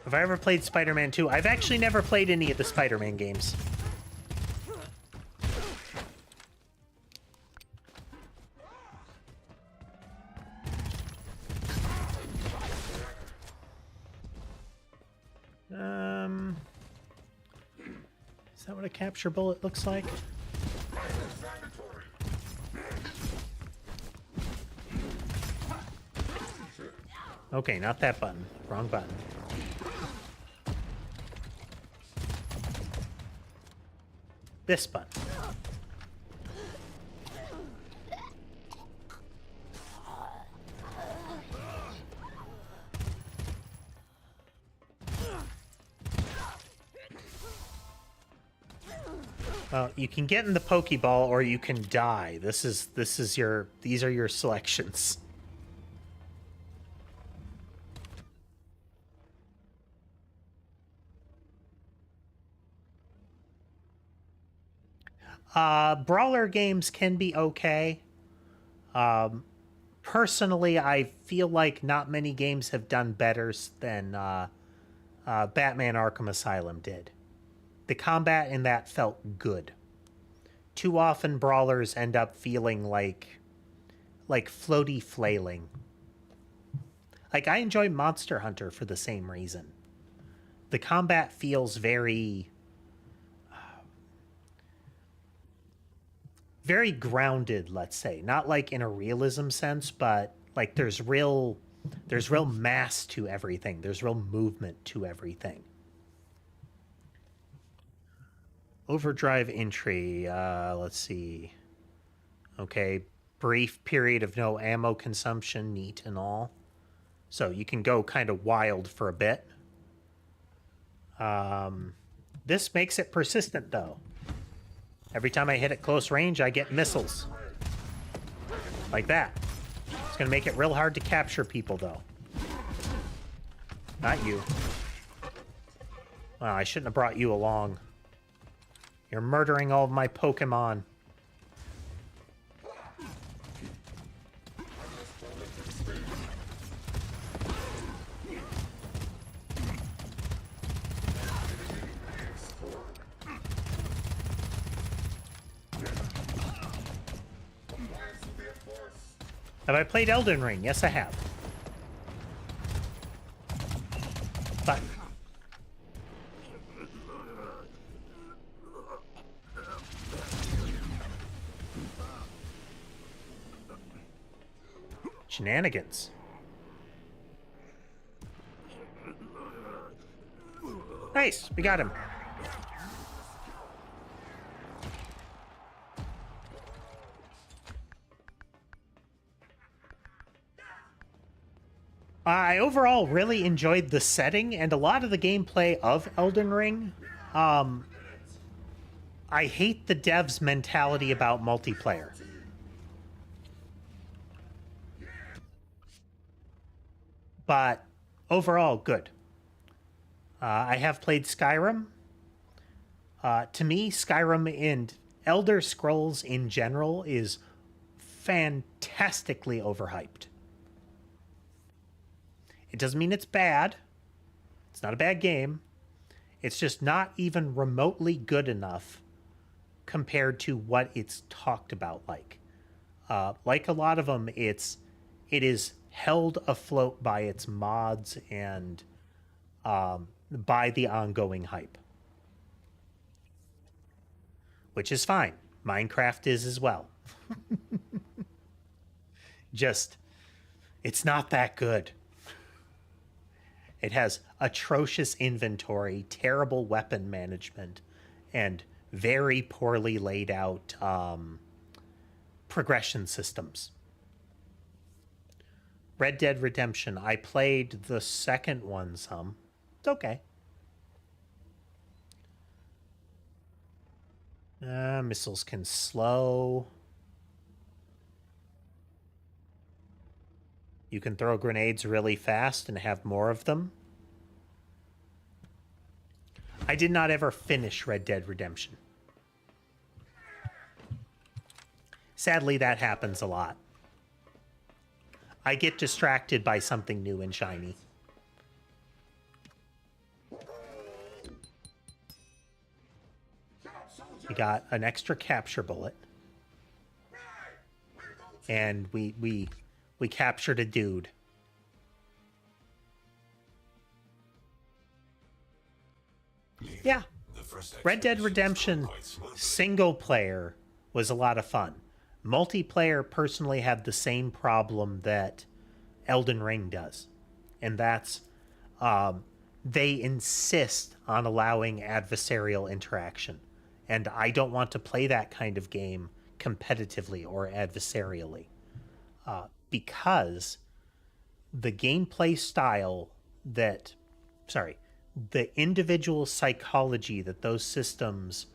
Have I ever played Spider-Man 2? I've actually never played any of the Spider-Man games. Is that what a capture bullet looks like? Okay, not that button. Wrong button. This button. Well, you can get in the Pokeball or you can die. These are your selections. Brawler games can be okay. Personally, I feel like not many games have done better than Batman Arkham Asylum did. The combat in that felt good. Too often, brawlers end up feeling like floaty flailing. Like, I enjoy Monster Hunter for the same reason. The combat feels very grounded, let's say. Not like in a realism sense, but like there's real mass to everything. There's real movement to everything. Overdrive entry, let's see. Okay, brief period of no ammo consumption, neat and all. So you can go kind of wild for a bit. This makes it persistent, though. Every time I hit at close range, I get missiles. Like that. It's going to make it real hard to capture people, though. Not you. Well, I shouldn't have brought you along. You're murdering all of my Pokemon. Have I played Elden Ring? Yes, I have. But shenanigans. Nice, we got him. I overall really enjoyed the setting and a lot of the gameplay of Elden Ring. I hate the devs' mentality about multiplayer. But overall, good. I have played Skyrim. To me, Skyrim and Elder Scrolls in general is fantastically overhyped. It doesn't mean it's bad. It's not a bad game. It's just not even remotely good enough compared to what it's talked about like. Like a lot of them, it is held afloat by its mods and by the ongoing hype. Which is fine. Minecraft is as well. Just, it's not that good. It has atrocious inventory, terrible weapon management, and very poorly laid out progression systems. Red Dead Redemption, I played the second one some. It's okay. Missiles can slow. You can throw grenades really fast and have more of them. I did not ever finish Red Dead Redemption. Sadly, that happens a lot. I get distracted by something new and shiny. We got an extra capture bullet. And we captured a dude. Yeah. Red Dead Redemption single player was a lot of fun. Multiplayer personally had the same problem that Elden Ring does. And that's they insist on allowing adversarial interaction. And I don't want to play that kind of game competitively or adversarially. Because the gameplay style the individual psychology that those systems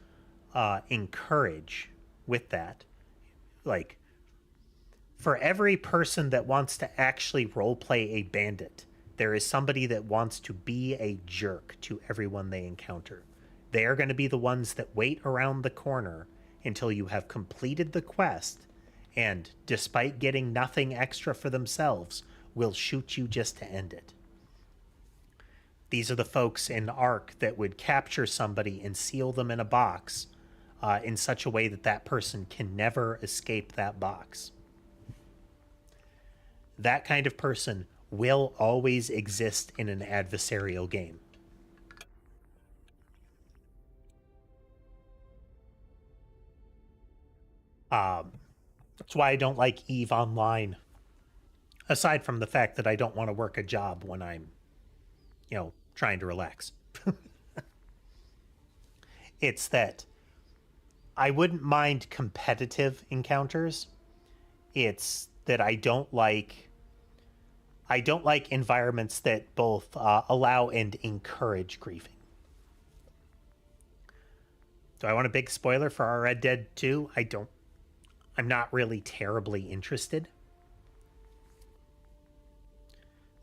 encourage with that, like, for every person that wants to actually roleplay a bandit, there is somebody that wants to be a jerk to everyone they encounter. They are going to be the ones that wait around the corner until you have completed the quest, and despite getting nothing extra for themselves, will shoot you just to end it. These are the folks in Ark that would capture somebody and seal them in a box in such a way that that person can never escape that box. That kind of person will always exist in an adversarial game. That's why I don't like EVE Online. Aside from the fact that I don't want to work a job when I'm, trying to relax. It's that I wouldn't mind competitive encounters. It's that I don't like environments that both allow and encourage griefing. Do I want a big spoiler for our Red Dead 2? I'm not really terribly interested.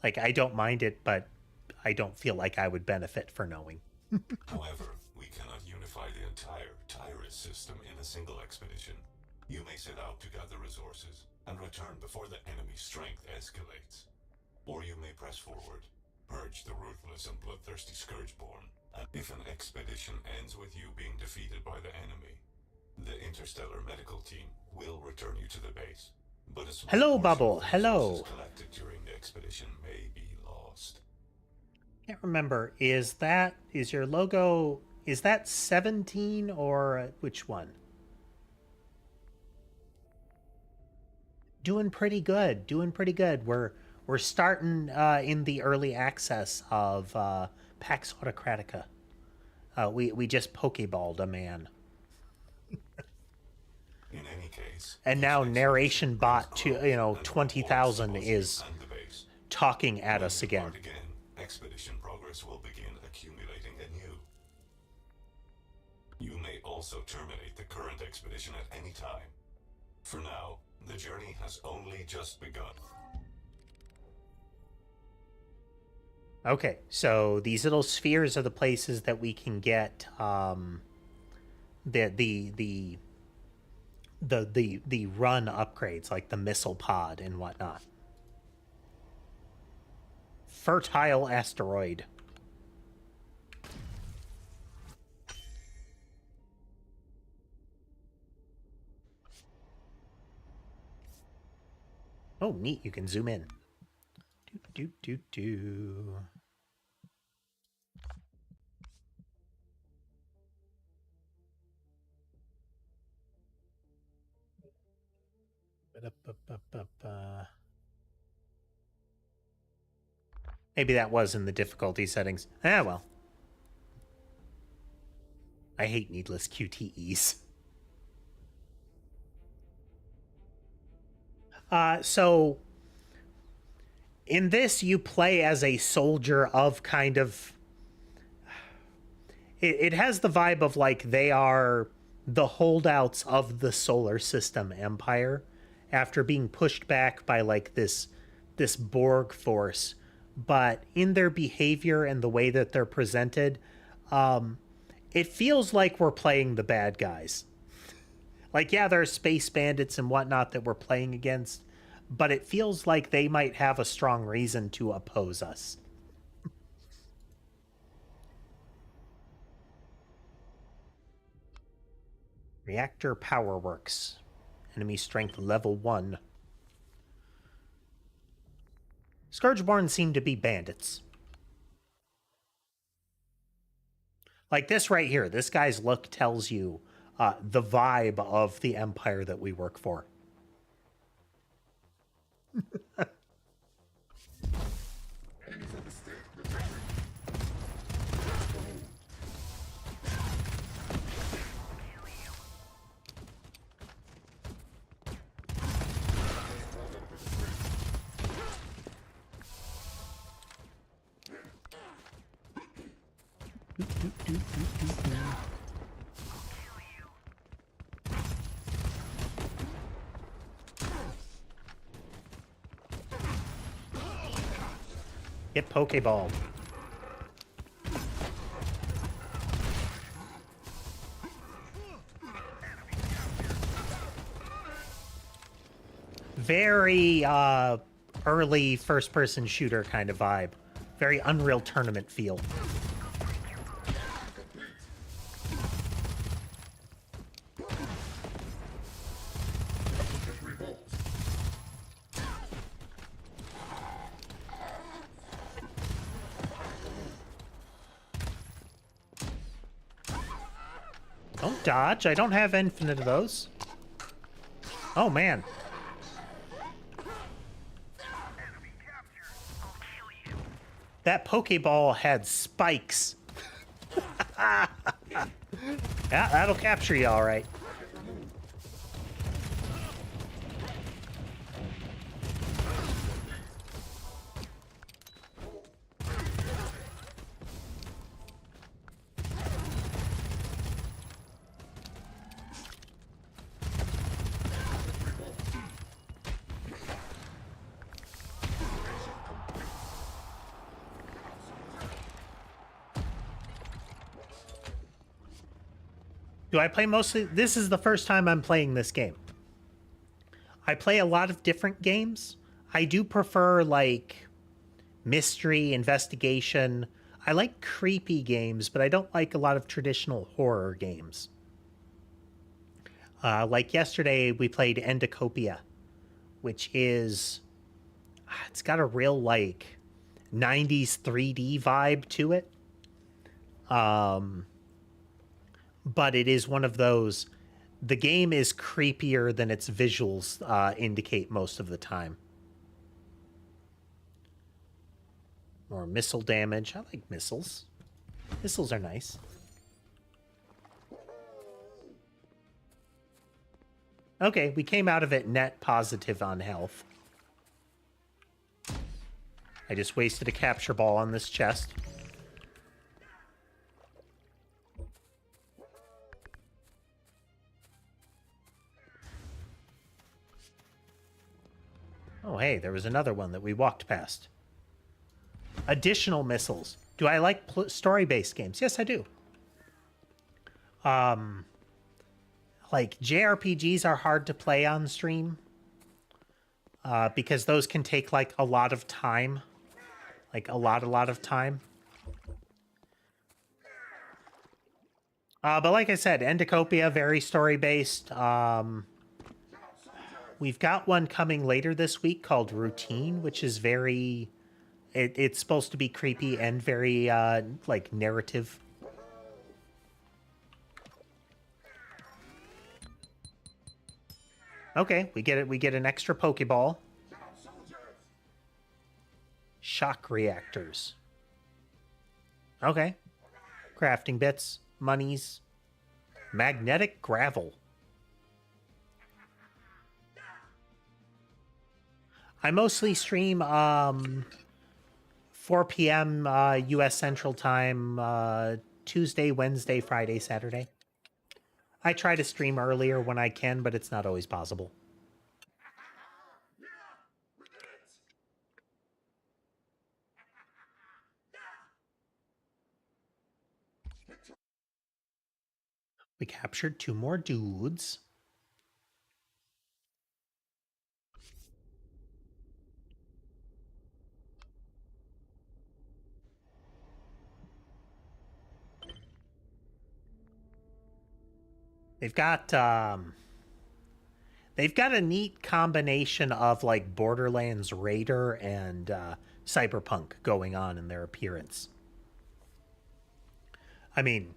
Like, I don't mind it, but I don't feel like I would benefit for knowing.
However, we cannot unify the entire Tyrus system in a single expedition. You may set out to gather resources and return before the enemy's strength escalates. Or you may press forward, purge the ruthless and bloodthirsty Scourgeborn, and if an expedition ends with you being defeated by the enemy, the Interstellar Medical Team will return you to the base. But a small
Hello,
portion
Bubble.
of the
Hello.
resources collected during the expedition may be lost.
Can't remember. Is your logo, is that 17 or which one? Doing pretty good. We're starting in the early access of Pax Autocratica. We just pokeballed a man.
In any case,
And now narration bot 20,000 is talking at us again.
Expedition progress will begin accumulating anew. You may also terminate the current expedition at any time. For now, the journey has only just begun.
Okay, so these little spheres are the places that we can get the run upgrades, like the missile pod and whatnot. Fertile asteroid. Oh, neat, you can zoom in. Do. Maybe that was in the difficulty settings. Ah, well. I hate needless QTEs. So in this, you play as a soldier of kind of... It has the vibe of like they are the holdouts of the solar system empire after being pushed back by like this Borg force. But in their behavior and the way that they're presented, it feels like we're playing the bad guys. Like, yeah, there are space bandits and whatnot that we're playing against, but it feels like they might have a strong reason to oppose us. Reactor power works. Enemy strength level 1. Scourgeborn seem to be bandits. Like this right here. This guy's look tells you the vibe of the empire that we work for.
Enemies at the stick. Detected.
Get Pokeball. Very early first-person shooter kind of vibe. Very Unreal Tournament feel. Don't dodge. I don't have infinite of those. Oh, man. That Pokeball had spikes. Yeah, that'll capture you all right. Do I play mostly? This is the first time I'm playing this game. I play a lot of different games. I do prefer, like, mystery, investigation. I like creepy games, but I don't like a lot of traditional horror games. Like yesterday, we played Endocopia, which is... It's got a real, like, 90s 3D vibe to it. But it is one of those, the game is creepier than its visuals indicate most of the time. More missile damage. I like missiles. Missiles are nice. Okay, we came out of it net positive on health. I just wasted a capture ball on this chest. Oh, hey, there was another one that we walked past. Additional missiles. Do I like story-based games? Yes, I do. Like, JRPGs are hard to play on stream. Because those can take, like, a lot of time. Like, a lot of time. But like I said, Endocopia, very story-based. We've got one coming later this week called Routine, which is very... It's supposed to be creepy and very, like, narrative. Okay, we get it. We get an extra Pokeball. Shock reactors. Okay. Crafting bits. Monies. Magnetic gravel. I mostly stream 4 p.m. U.S. Central Time, Tuesday, Wednesday, Friday, Saturday. I try to stream earlier when I can, but it's not always possible. We captured 2 more dudes. They've got a neat combination of, like, Borderlands Raider and Cyberpunk going on in their appearance. I mean,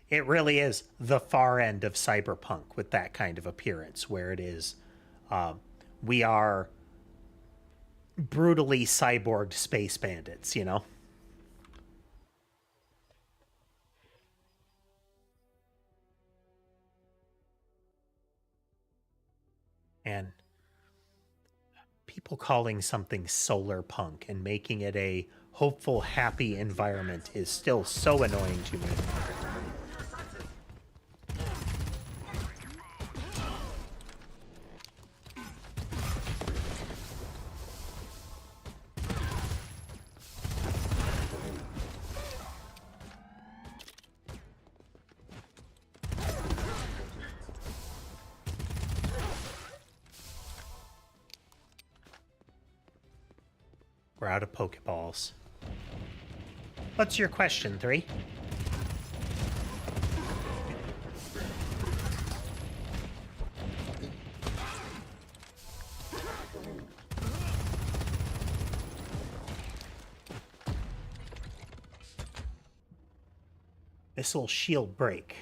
it really is the far end of Cyberpunk with that kind of appearance, where it is, we are brutally cyborged space bandits, you know? And people calling something solar punk and making it a hopeful, happy environment is still so annoying to me. We're out of Pokeballs. What's your question, 3? Missile shield break.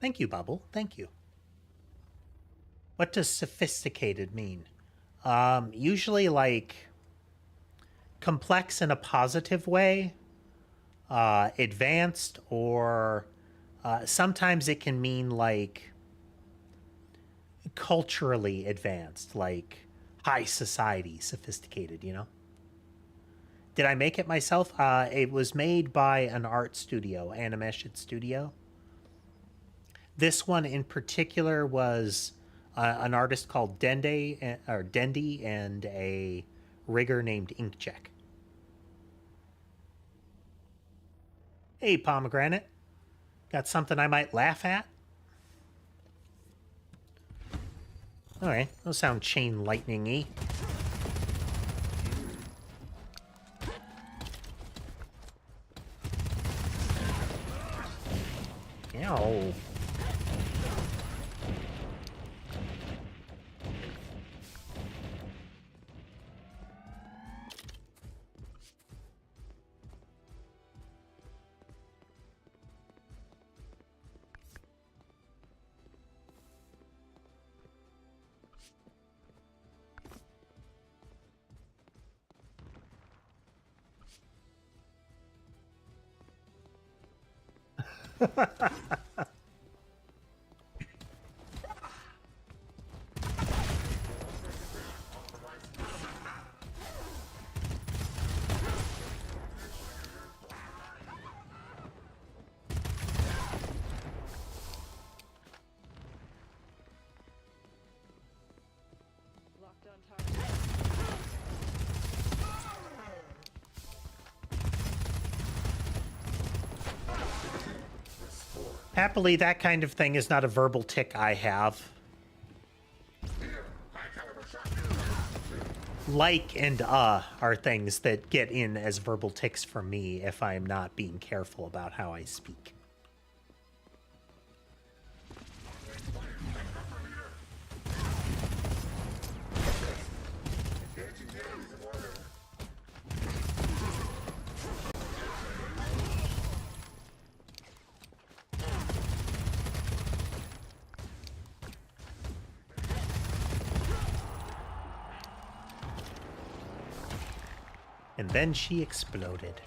Thank you, Bubble. Thank you. What does sophisticated mean? Usually like complex in a positive way, advanced, or sometimes it can mean like culturally advanced, like high society, sophisticated, you know? Did I make it myself? It was made by an art studio, Animation Studio. This one in particular was an artist called Dendy and a rigger named Inkcheck. Hey, Pomegranate. Got something I might laugh at? Alright, those sound chain lightning-y. Ow. Happily, that kind of thing is not a verbal tick I have. Like and are things that get in as verbal ticks for me if I'm not being careful about how I speak. And then she exploded.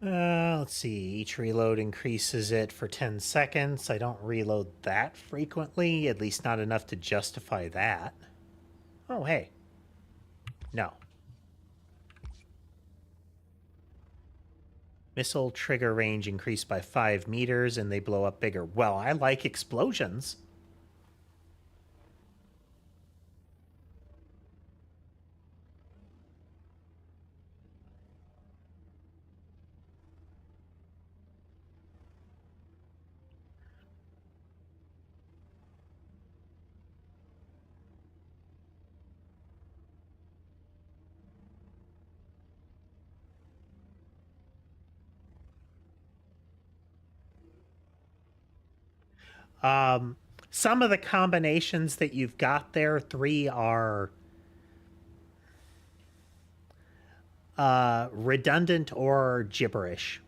Let's see. Each reload increases it for 10 seconds. I don't reload that frequently, at least not enough to justify that. Oh, hey. No. Missile trigger range increased by 5 meters and they blow up bigger. Well, I like explosions. Some of the combinations that you've got there, 3 are redundant or gibberish,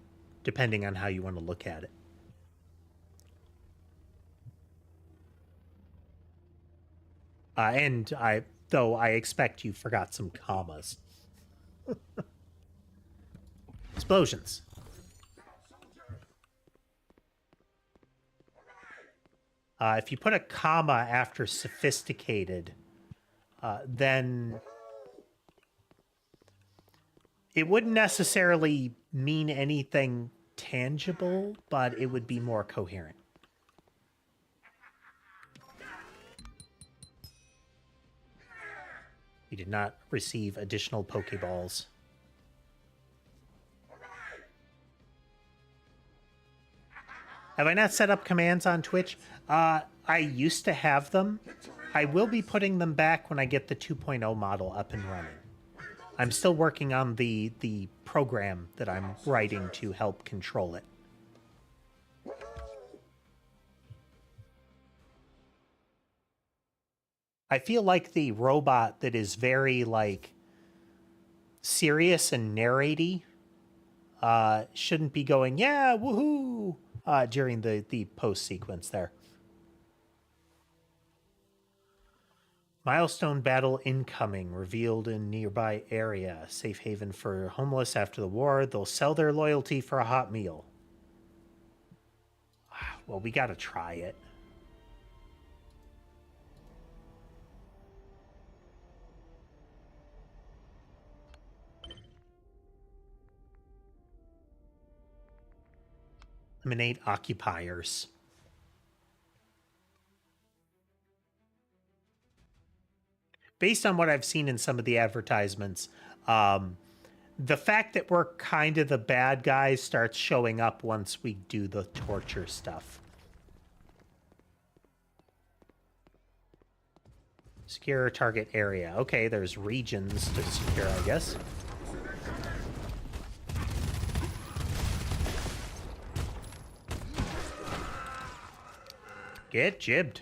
depending on how you want to look at it. Though I expect you forgot some commas. Explosions. If you put a comma after sophisticated, then it wouldn't necessarily mean anything tangible, but it would be more coherent. We did not receive additional Pokeballs. Have I not set up commands on Twitch? I used to have them. I will be putting them back when I get the 2.0 model up and running. I'm still working on the program that I'm writing to help control it. I feel like the robot that is very, like, serious and narraty shouldn't be going, yeah, woohoo, during the post sequence there. Milestone battle incoming, revealed in nearby area. Safe haven for homeless after the war. They'll sell their loyalty for a hot meal. Well, we gotta try it. Eliminate occupiers. Based on what I've seen in some of the advertisements, the fact that we're kind of the bad guys starts showing up once we do the torture stuff. Secure target area. Okay, there's regions to secure, I guess. Get jibbed.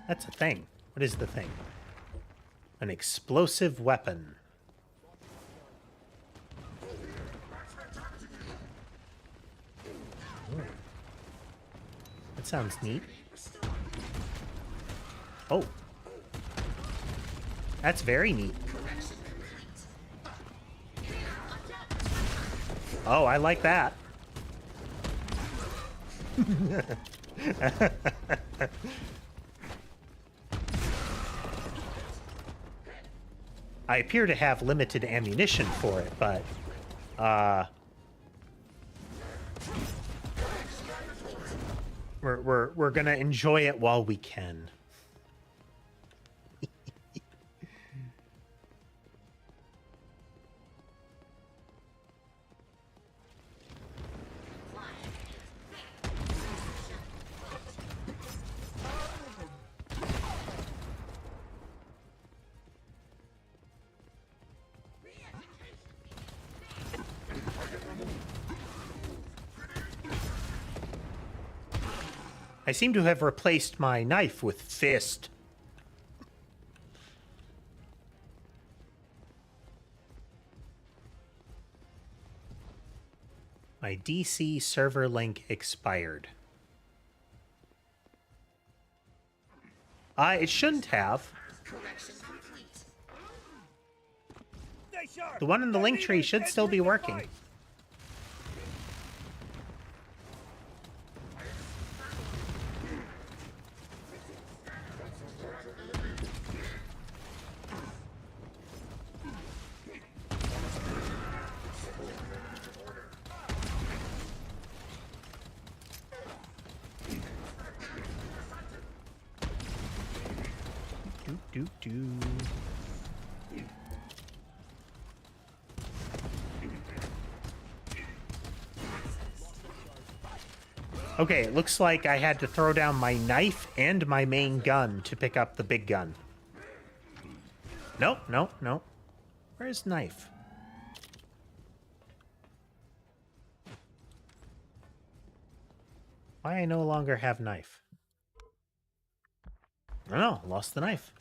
That's a thing. What is the thing? An explosive weapon. That sounds neat. Oh. That's very neat. Oh, I like that. I appear to have limited ammunition for it, but we're gonna enjoy it while we can. I seem to have replaced my knife with fist. My DC server link expired. It shouldn't have. The one in the link tree should still be working. Okay, it looks like I had to throw down my knife and my main gun to pick up the big gun. Nope, nope, nope. Where's knife? Why I no longer have knife? I don't know, lost the knife.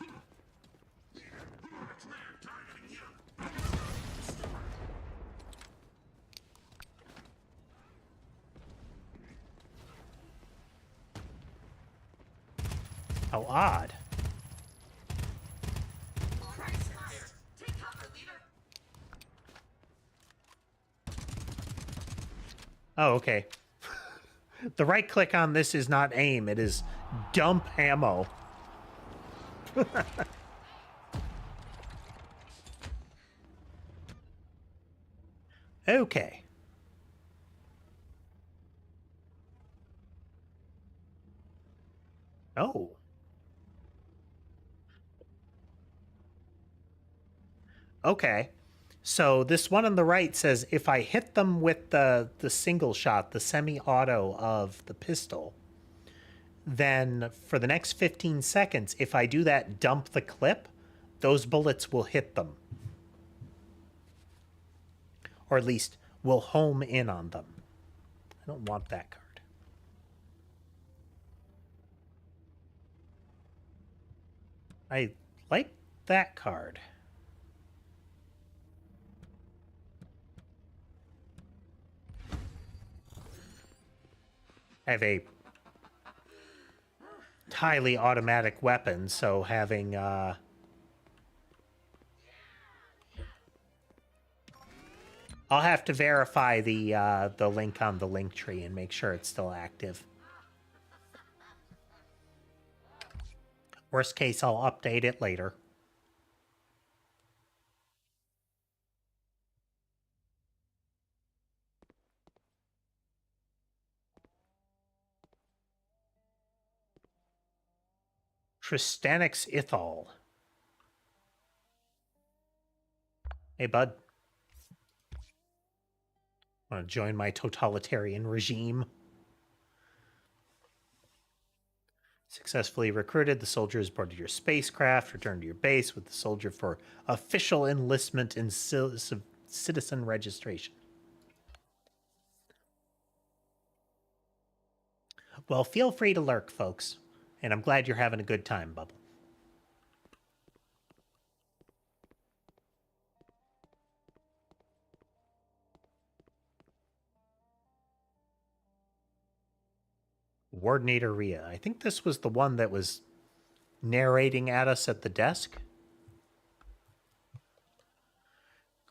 How odd. Oh, okay. The right click on this is not aim, it is dump ammo. Okay. Oh. Okay. So this one on the right says if I hit them with the single shot, the semi-auto of the pistol, then for the next 15 seconds, if I do that dump the clip, those bullets will hit them. Or at least will home in on them. I don't want that card. I like that card. I have a highly automatic weapon, so having I'll have to verify the link on the LinkTree and make sure it's still active. Worst case, I'll update it later. Tristanix Ithal. Hey, bud. Want to join my totalitarian regime? Successfully recruited, the soldiers boarded your spacecraft, returned to your base with the soldier for official enlistment and citizen registration. Well, feel free to lurk, folks. And I'm glad you're having a good time, Bubble. Coordinator Rhea. I think this was the one that was narrating at us at the desk.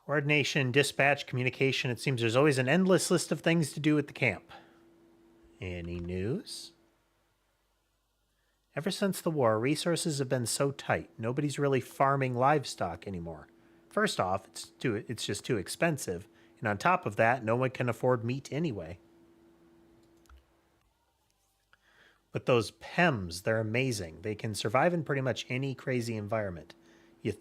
Coordination, dispatch, communication. It seems there's always an endless list of things to do at the camp. Any news? Ever since the war, resources have been so tight. Nobody's really farming livestock anymore. First off, it's just too expensive. And on top of that, no one can afford meat anyway. But those PEMs, they're amazing. They can survive in pretty much any crazy environment you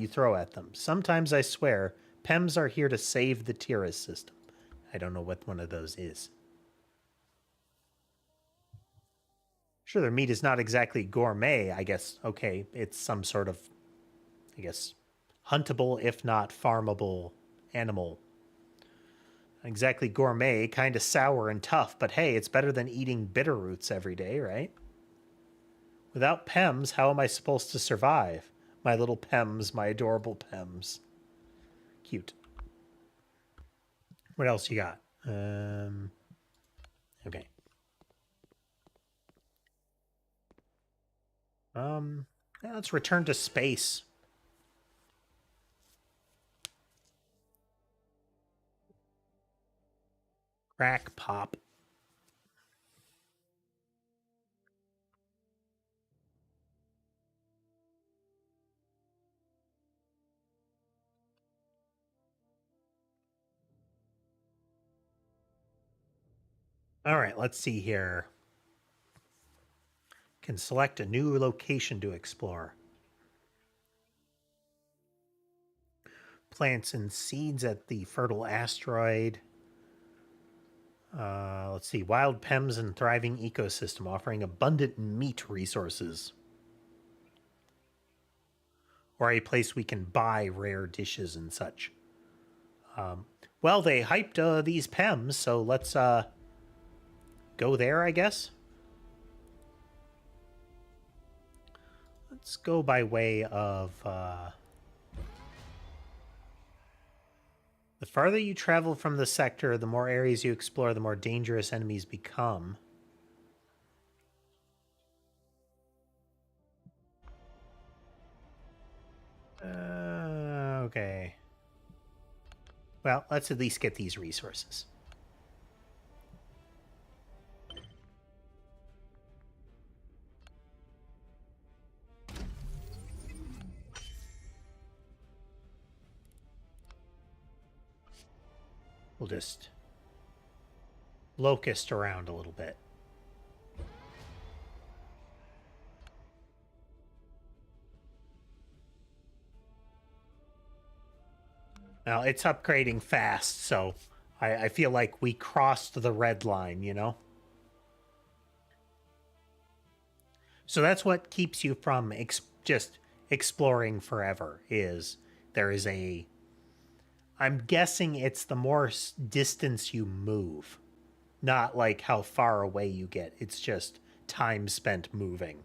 throw at them. Sometimes, I swear, PEMs are here to save the Tiras system. I don't know what one of those is. Sure, their meat is not exactly gourmet, I guess. Okay, it's some sort of, I guess, huntable, if not farmable animal. Exactly gourmet, kind of sour and tough, but hey, it's better than eating bitter roots every day, right? Without PEMs, how am I supposed to survive? My little PEMs, my adorable PEMs. Cute. What else you got? Okay. Let's return to space. Crack pop. All right, let's see here. Can select a new location to explore. Plants and seeds at the fertile asteroid. Let's see. Wild PEMs and thriving ecosystem offering abundant meat resources. Or a place we can buy rare dishes and such. Well, they hyped these PEMs, so let's go there, I guess. Let's go by way of... The farther you travel from the sector, the more areas you explore, the more dangerous enemies become. Okay. Well, let's at least get these resources. We'll just locust around a little bit. Now, it's upgrading fast, so I feel like we crossed the red line, you know? So that's what keeps you from just exploring forever, is there is a... I'm guessing it's the more distance you move, not like how far away you get. It's just time spent moving.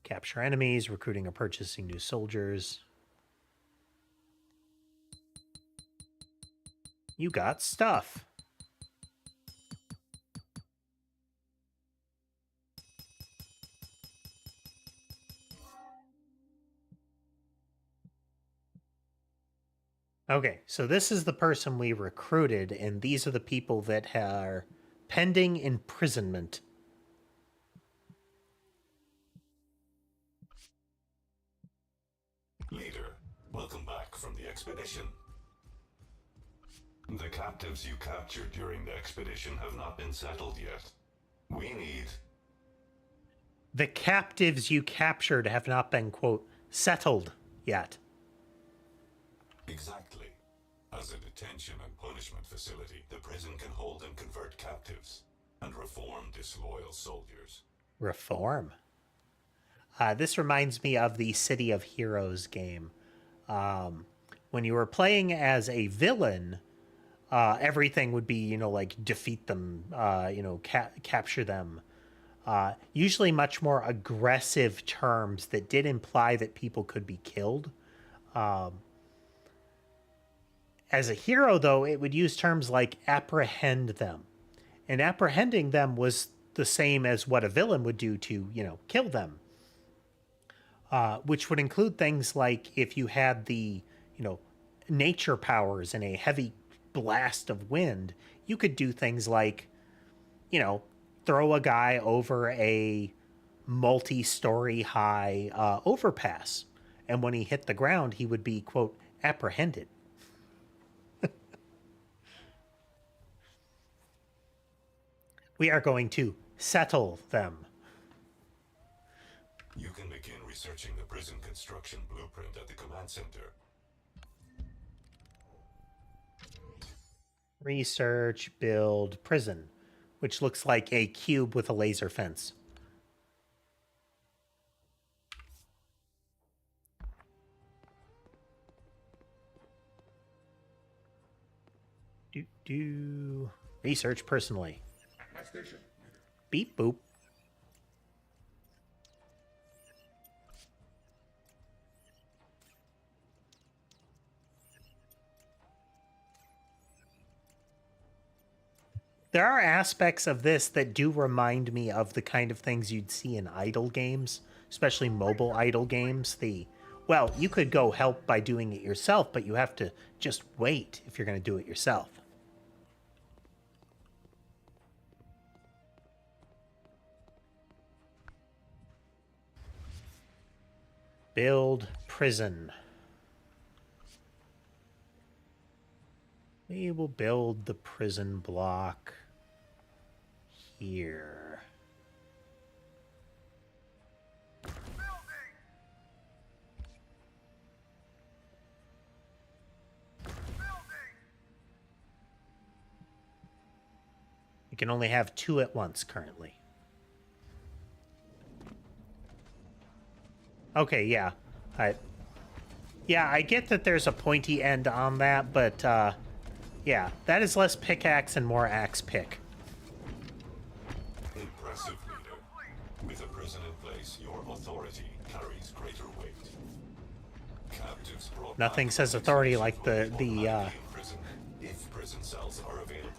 Capture enemies, recruiting or purchasing new soldiers. You got stuff. Okay, so this is the person we recruited, and these are the people that are pending imprisonment.
Leader, welcome back from the expedition. The captives you captured during the expedition have not been settled yet. We need...
The captives you captured have not been, quote, settled yet.
Exactly. As a detention and punishment facility, the prison can hold and convert captives and reform disloyal soldiers.
Reform? This reminds me of the City of Heroes game. When you were playing as a villain, everything would be, you know, like defeat them, you know, capture them. Usually much more aggressive terms that did imply that people could be killed. As a hero, though, it would use terms like apprehend them. And apprehending them was the same as what a villain would do to, you know, kill them. Which would include things like if you had the, you know, nature powers and a heavy blast of wind, you could do things like, you know, throw a guy over a multi-story high overpass. And when he hit the ground, he would be, quote, apprehended. We are going to settle them.
You can begin researching the prison construction blueprint at the command center.
Research, build, prison, which looks like a cube with a laser fence. Research personally.
Station.
Beep boop. There are aspects of this that do remind me of the kind of things you'd see in idle games, especially mobile idle games. Well, you could go help by doing it yourself, but you have to just wait if you're going to do it yourself. Build prison. We will build the prison block here. You can only have 2 at once currently. Okay, yeah. I get that there's a pointy end on that, but yeah, that is less pickaxe and more axe pick.
Impressive, leader. With a prison in place, your authority carries greater weight. Captives brought
Nothing says authority like the
if prison cells are available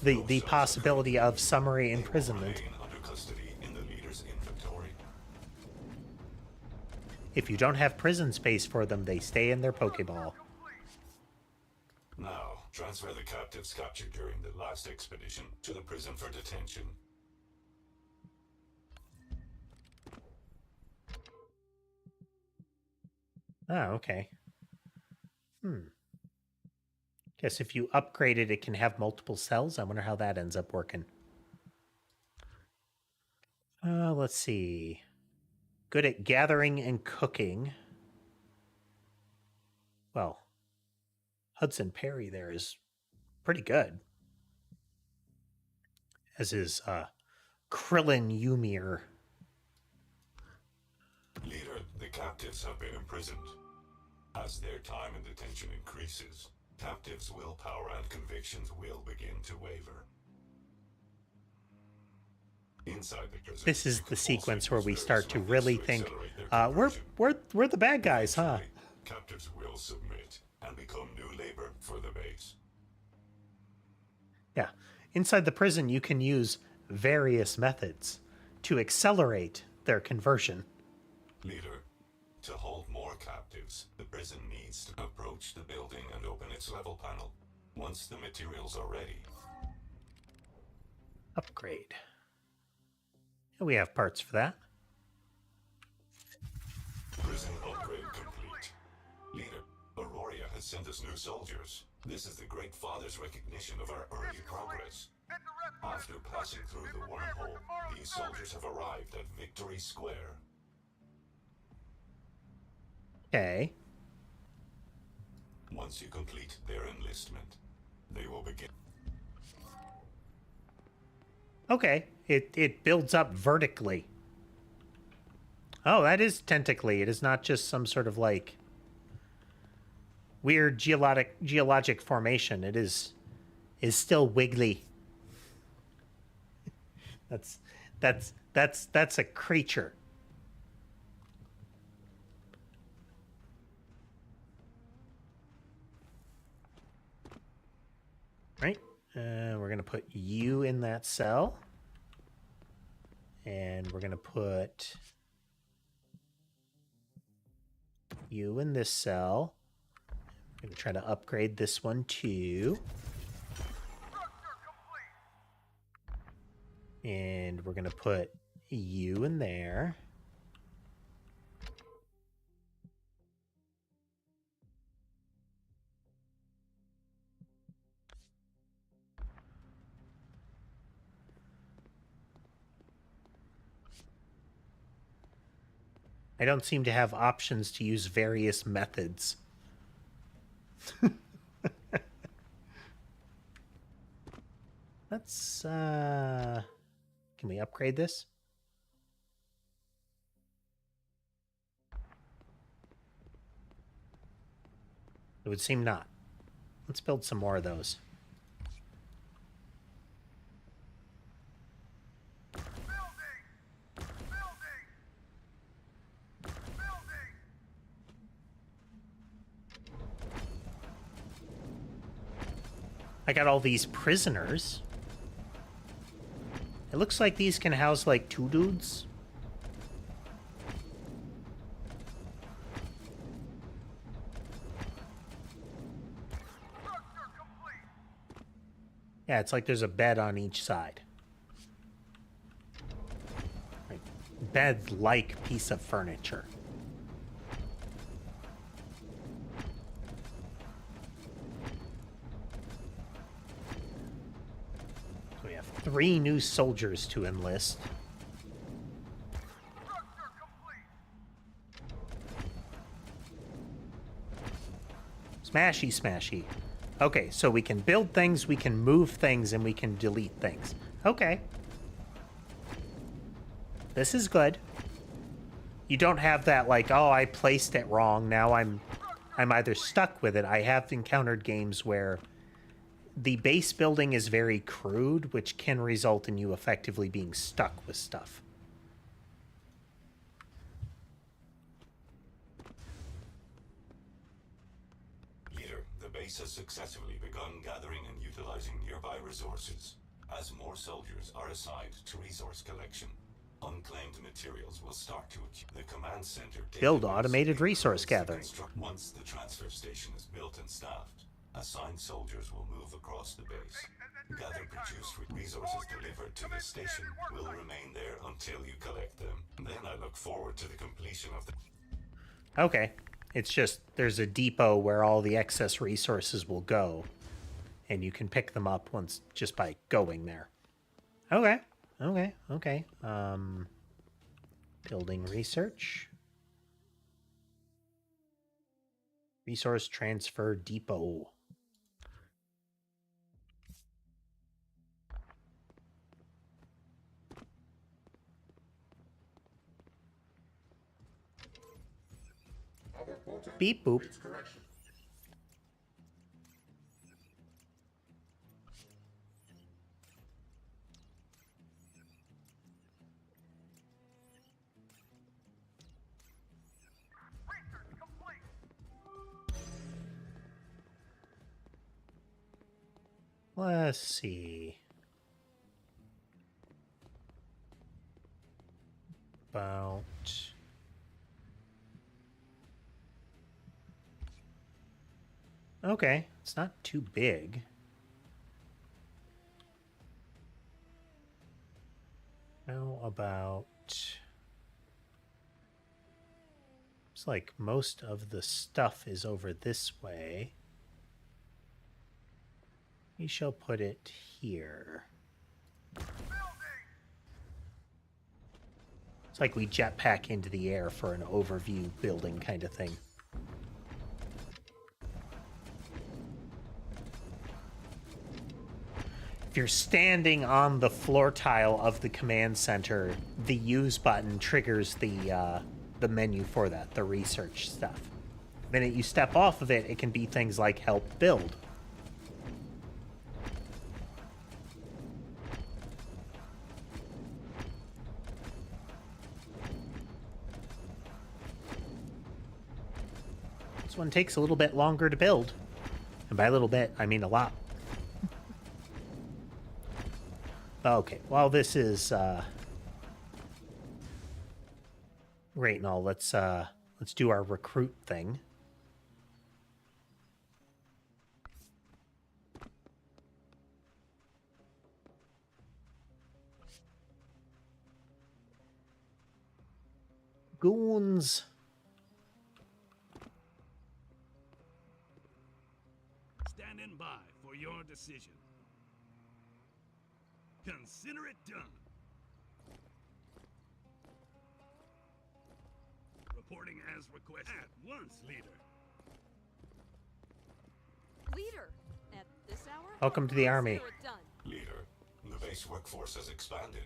the possibility of summary imprisonment.
under custody in the leader's inventory.
If you don't have prison space for them, they stay in their Pokeball.
Now, transfer the captives captured during the last expedition to the prison for detention.
Oh, okay. Guess if you upgrade it, it can have multiple cells. I wonder how that ends up working. Let's see. Good at gathering and cooking. Well, Hudson Perry there is pretty good. As is Krillin Ymir.
Leader, the captives have been imprisoned. As their time in detention increases, captives' willpower and convictions will begin to waver. Inside the prison,
This is the sequence where we start to really think, we're the bad guys, huh?
Captives will submit and become new labor for the base.
Yeah. Inside the prison, you can use various methods to accelerate their conversion.
Leader, to hold more captives, the prison needs to approach the building and open its level panel. Once the materials are ready.
Upgrade. We have parts for that.
Prison upgrade complete. Leader, Aurora has sent us new soldiers. This is the Great Father's recognition of our early progress. After passing through the wormhole, these soldiers have arrived at Victory Square.
Okay.
Once you complete their enlistment, they will begin.
Okay. It builds up vertically. Oh, that is tentacly. It is not just some sort of like weird geologic formation. It is still wiggly. That's a creature. Right? We're going to put you in that cell. And we're going to put you in this cell. I'm going to try to upgrade this one too. And we're going to put you in there. I don't seem to have options to use various methods. Let's, can we upgrade this? It would seem not. Let's build some more of those. I got all these prisoners. It looks like these can house like 2 dudes. Yeah, it's like there's a bed on each side. Like, bed-like piece of furniture. So we have 3 new soldiers to enlist. Smashy, smashy. Okay, so we can build things, we can move things, and we can delete things. Okay. This is good. You don't have that like, oh, I placed it wrong, now I'm either stuck with it. I have encountered games where the base building is very crude, which can result in you effectively being stuck with stuff.
Has successfully begun gathering and utilizing nearby resources. As more soldiers are assigned to resource collection, unclaimed materials will start to accumulate. The command center
build automated resource gathering.
Once the transfer station is built and staffed, assigned soldiers will move across the base. Gather produced resources delivered to the station will remain there until you collect them. Then I look forward to the completion of the...
Okay. It's just there's a depot where all the excess resources will go, and you can pick them up once just by going there. Okay, okay, okay. Building research. Resource transfer depot.
Our portal
Beep boop.
needs correction.
Let's see. About... Okay, it's not too big. How about... It's like most of the stuff is over this way. We shall put it here. It's like we jetpack into the air for an overview building kind of thing. If you're standing on the floor tile of the command center, the use button triggers the menu for that, the research stuff. The minute you step off of it, it can be things like help build. This one takes a little bit longer to build. And by a little bit, I mean a lot. Okay, well this is great and all. Let's do our recruit thing. Goons.
Standing by for your decision. Consider it done. Reporting as requested. At once, leader.
Leader, at this hour?
Welcome to the army.
Consider it done.
Leader, the base workforce has expanded.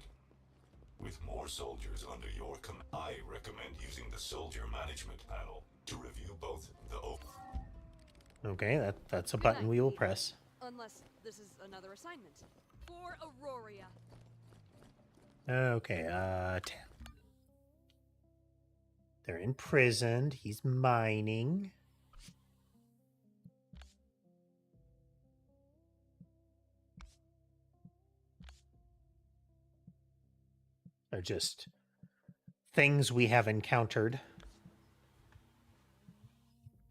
With more soldiers under your command, I recommend using the soldier management panel to review both the
Okay, that's a button we will press.
Unless this is another assignment. For Aurora.
Okay, Tam. They're imprisoned. He's mining. They're just things we have encountered.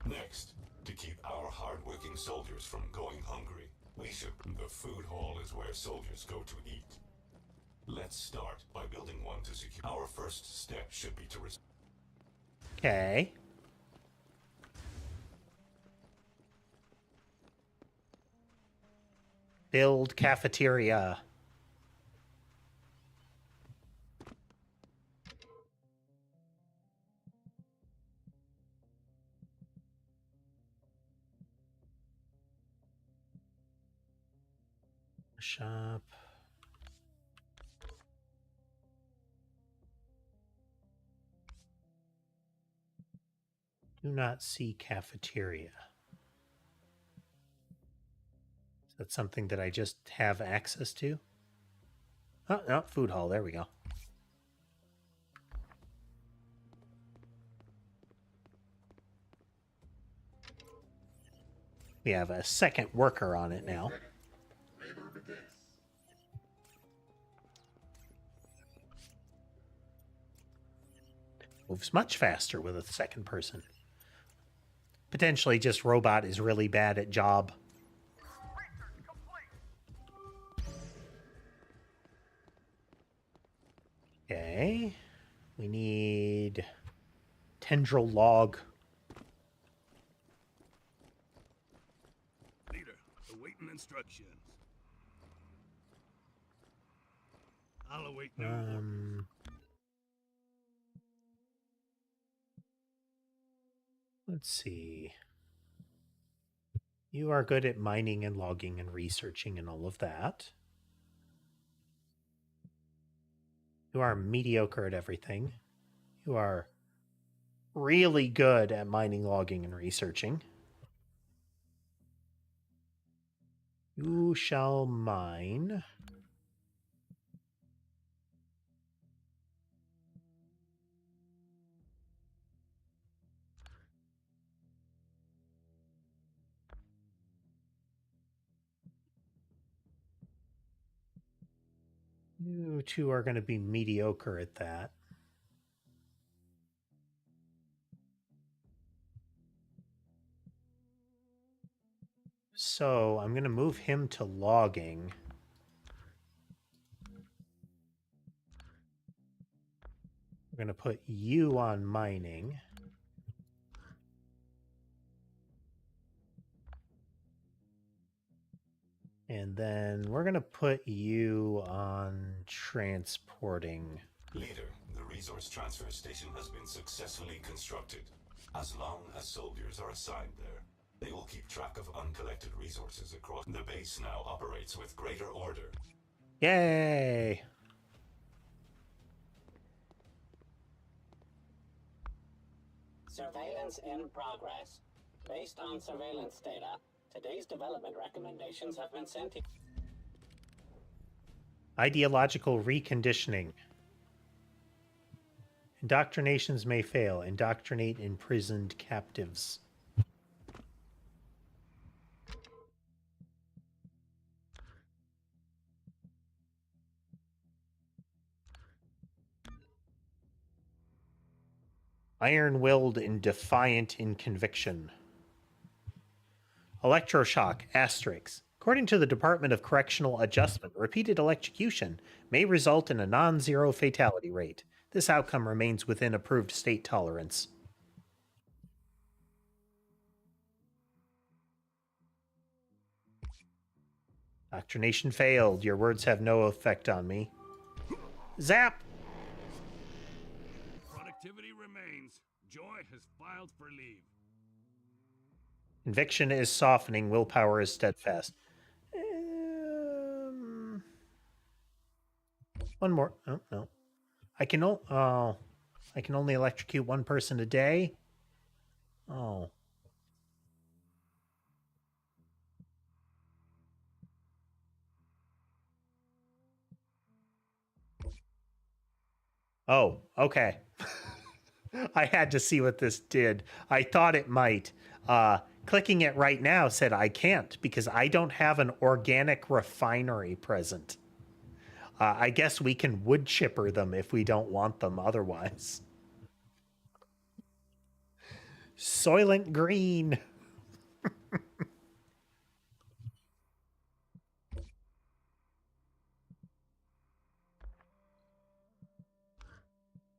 Next, to keep our hard-working soldiers from going hungry, we should... The food hall is where soldiers go to eat. Let's start by building one to secure... Our first step should be to...
Okay. Build cafeteria. Shop. Do not see cafeteria. Is that something that I just have access to? Oh, no, food hall. There we go. We have a second worker on it now.
Labor begins.
Moves much faster with a second person. Potentially just robot is really bad at job. Okay. We need tendril log.
Waiting instructions. I'll await new orders.
Let's see. You are good at mining and logging and researching and all of that. You are mediocre at everything. You are really good at mining, logging, and researching. You shall mine. You two are going to be mediocre at that. So I'm going to move him to logging. We're going to put you on mining. And then we're going to put you on transporting.
Leader, the resource transfer station has been successfully constructed. As long as soldiers are assigned there, they will keep track of uncollected resources across. The base now operates with greater order.
Yay!
Surveillance in progress. Based on surveillance data, today's development recommendations have been sent to...
Ideological reconditioning. Indoctrinations may fail. Indoctrinate imprisoned captives. Iron-willed and defiant in conviction. Electroshock, asterisk. According to the Department of Correctional Adjustment, repeated electrocution may result in a non-zero fatality rate. This outcome remains within approved state tolerance. Doctrination failed. Your words have no effect on me. Zap!
Productivity remains. Joy has filed for leave.
Conviction is softening. Willpower is steadfast. One more. Oh, no. I can only electrocute one person a day? Oh. Oh, okay. I had to see what this did. I thought it might. Clicking it right now said I can't because I don't have an organic refinery present. I guess we can wood chipper them if we don't want them otherwise. Soylent Green.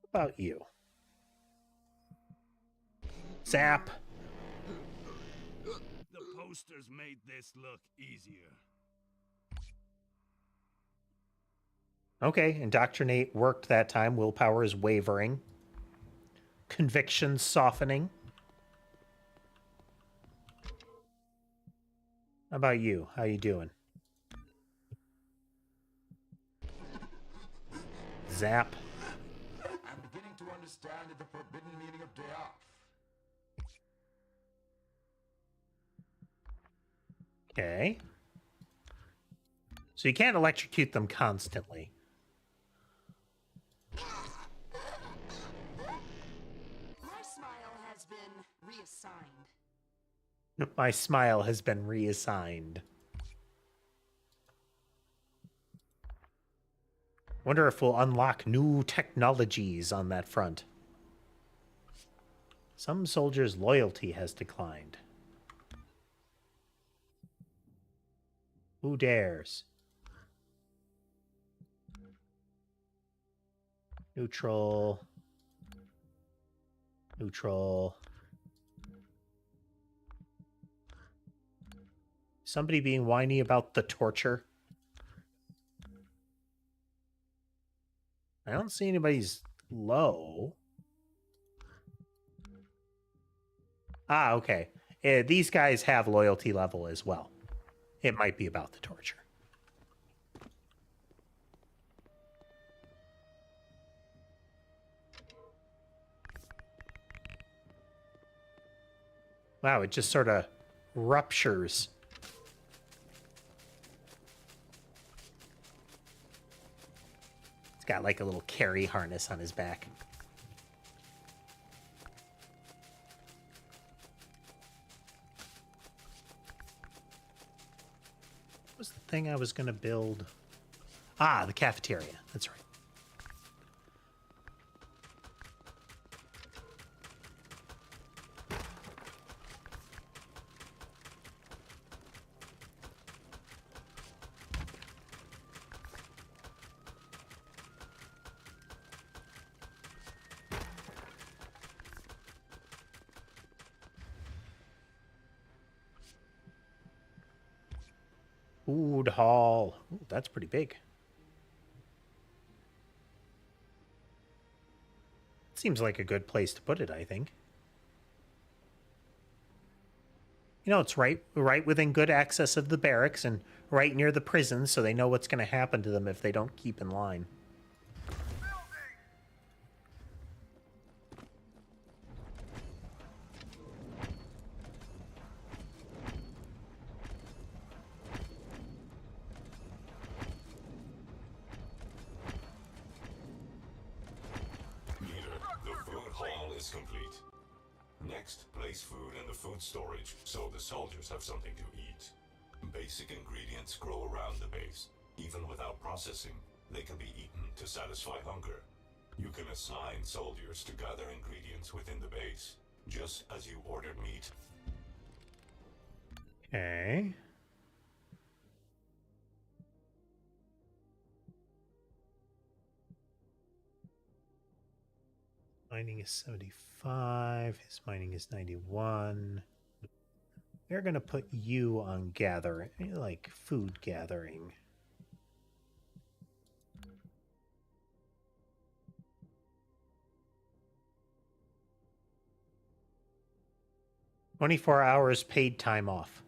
What about you? Zap.
The posters made this look easier.
Okay, indoctrinate worked that time. Willpower is wavering. Conviction softening. How about you? How you doing? Zap.
I'm beginning to understand the forbidden meaning of day off.
Okay. So you can't electrocute them constantly.
My smile has been reassigned.
My smile has been reassigned. Wonder if we'll unlock new technologies on that front. Some soldiers' loyalty has declined. Who dares? Neutral. Neutral. Somebody being whiny about the torture. I don't see anybody's low. Ah, okay. These guys have loyalty level as well. It might be about the torture. Wow, it just sort of ruptures. It's got like a little carry harness on his back. What was the thing I was going to build? Ah, the cafeteria. That's right. Food hall. Ooh, that's pretty big. Seems like a good place to put it, I think. You know, it's right within good access of the barracks and right near the prison, so they know what's going to happen to them if they don't keep in line.
Complete. Next, place food in the food storage so the soldiers have something to eat. Basic ingredients grow around the base. Even without processing, they can be eaten to satisfy hunger. You can assign soldiers to gather ingredients within the base, just as you ordered meat.
Okay. Mining is 75. His mining is 91. We're going to put you on gathering, like food gathering. "24 hours paid time off."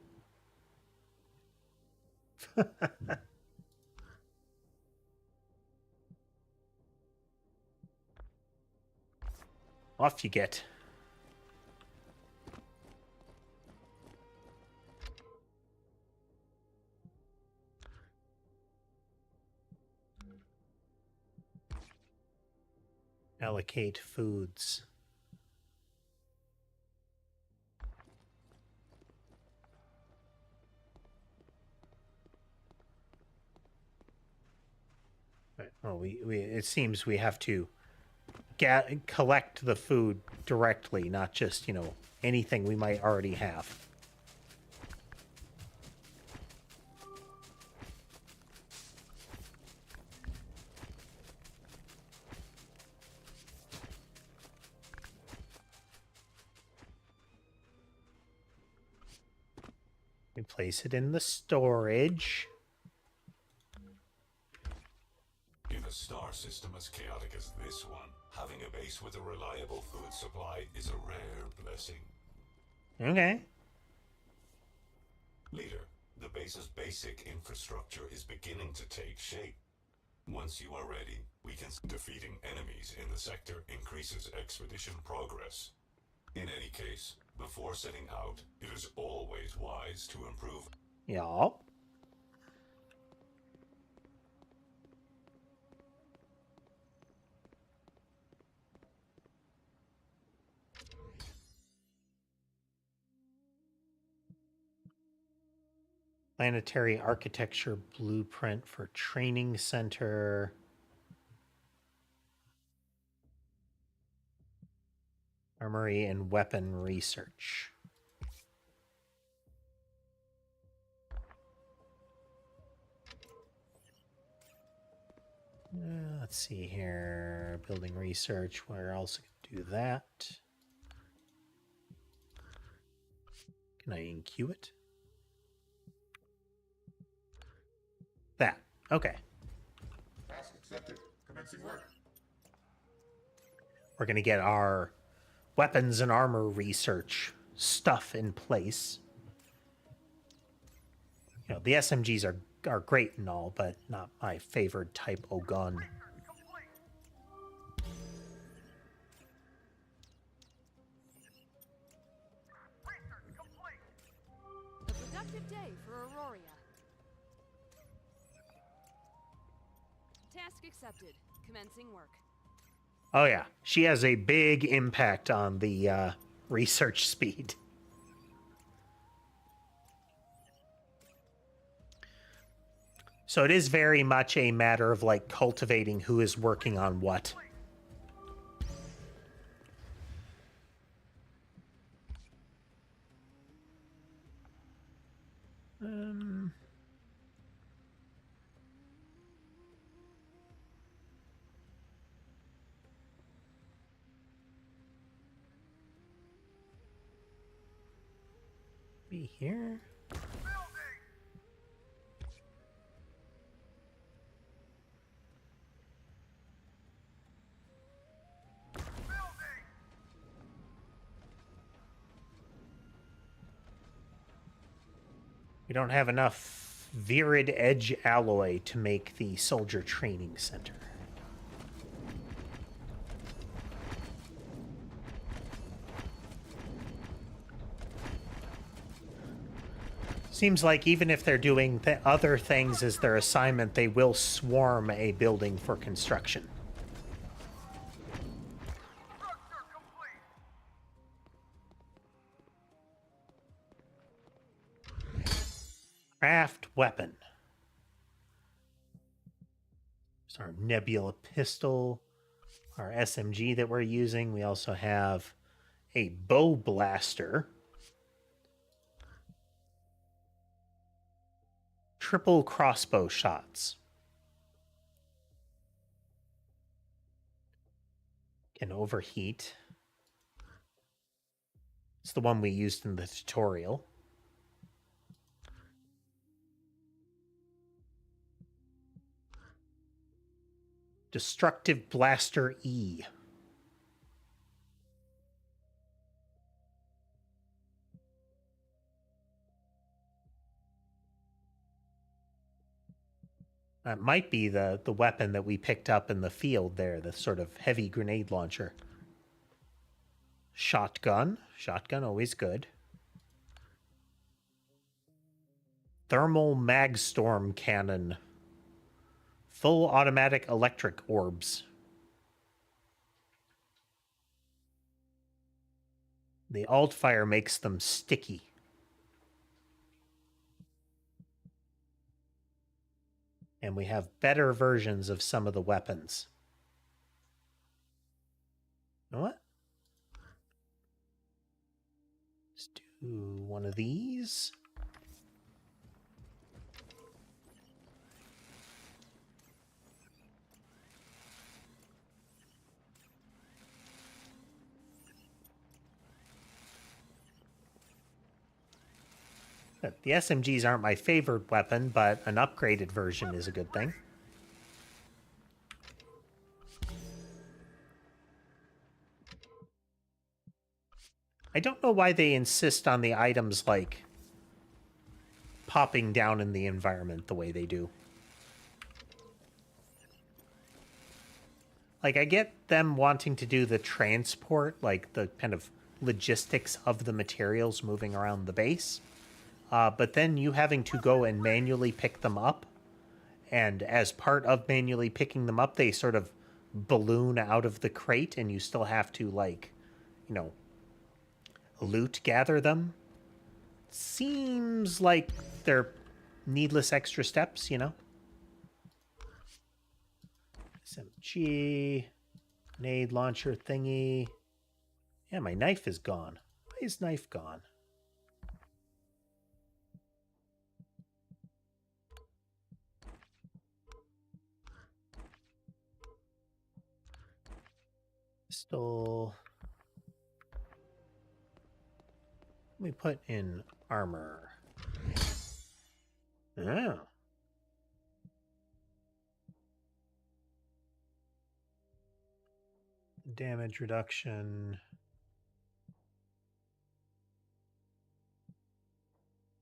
Off you get. Allocate foods. Right. Well, it seems we have to collect the food directly, not just, you know, anything we might already have. We place it in the storage.
In a star system as chaotic as this one, having a base with a reliable food supply is a rare blessing.
Okay.
Leader, the base's basic infrastructure is beginning to take shape. Once you are ready, we can... Defeating enemies in the sector increases expedition progress. In any case, before setting out, it is always wise to improve.
Yeah. Planetary architecture blueprint for training center. Armory and weapon research. Let's see here. Building research. Where else can do that? Can I enqueue it? That. Okay.
Task accepted. Commencing work.
We're going to get our weapons and armor research stuff in place. You know, the SMGs are great and all, but not my favorite type of gun.
A productive day for Aurora. Task accepted. Commencing work.
Oh yeah, she has a big impact on the research speed. So it is very much a matter of like cultivating who is working on what. Be here. We don't have enough Virid Edge alloy to make the soldier training center. Seems like even if they're doing other things as their assignment, they will swarm a building for construction. Craft weapon. It's our Nebula pistol, our SMG that we're using. We also have a bow blaster. Triple crossbow shots. Can overheat. It's the one we used in the tutorial. Destructive Blaster E. That might be the weapon that we picked up in the field there, the sort of heavy grenade launcher. Shotgun. Shotgun, always good. Thermal Magstorm Cannon. Full automatic electric orbs. The alt fire makes them sticky. And we have better versions of some of the weapons. You know what? Let's do one of these. The SMGs aren't my favorite weapon, but an upgraded version is a good thing. I don't know why they insist on the items, like, popping down in the environment the way they do. Like, I get them wanting to do the transport, like, the kind of logistics of the materials moving around the base. But then you having to go and manually pick them up. And as part of manually picking them up, they sort of balloon out of the crate and you still have to, like, you know, loot gather them. Seems like they're needless extra steps, you know? SMG, grenade launcher thingy. Yeah, my knife is gone. Why is knife gone? Pistol. Let me put in armor. Oh. Damage reduction.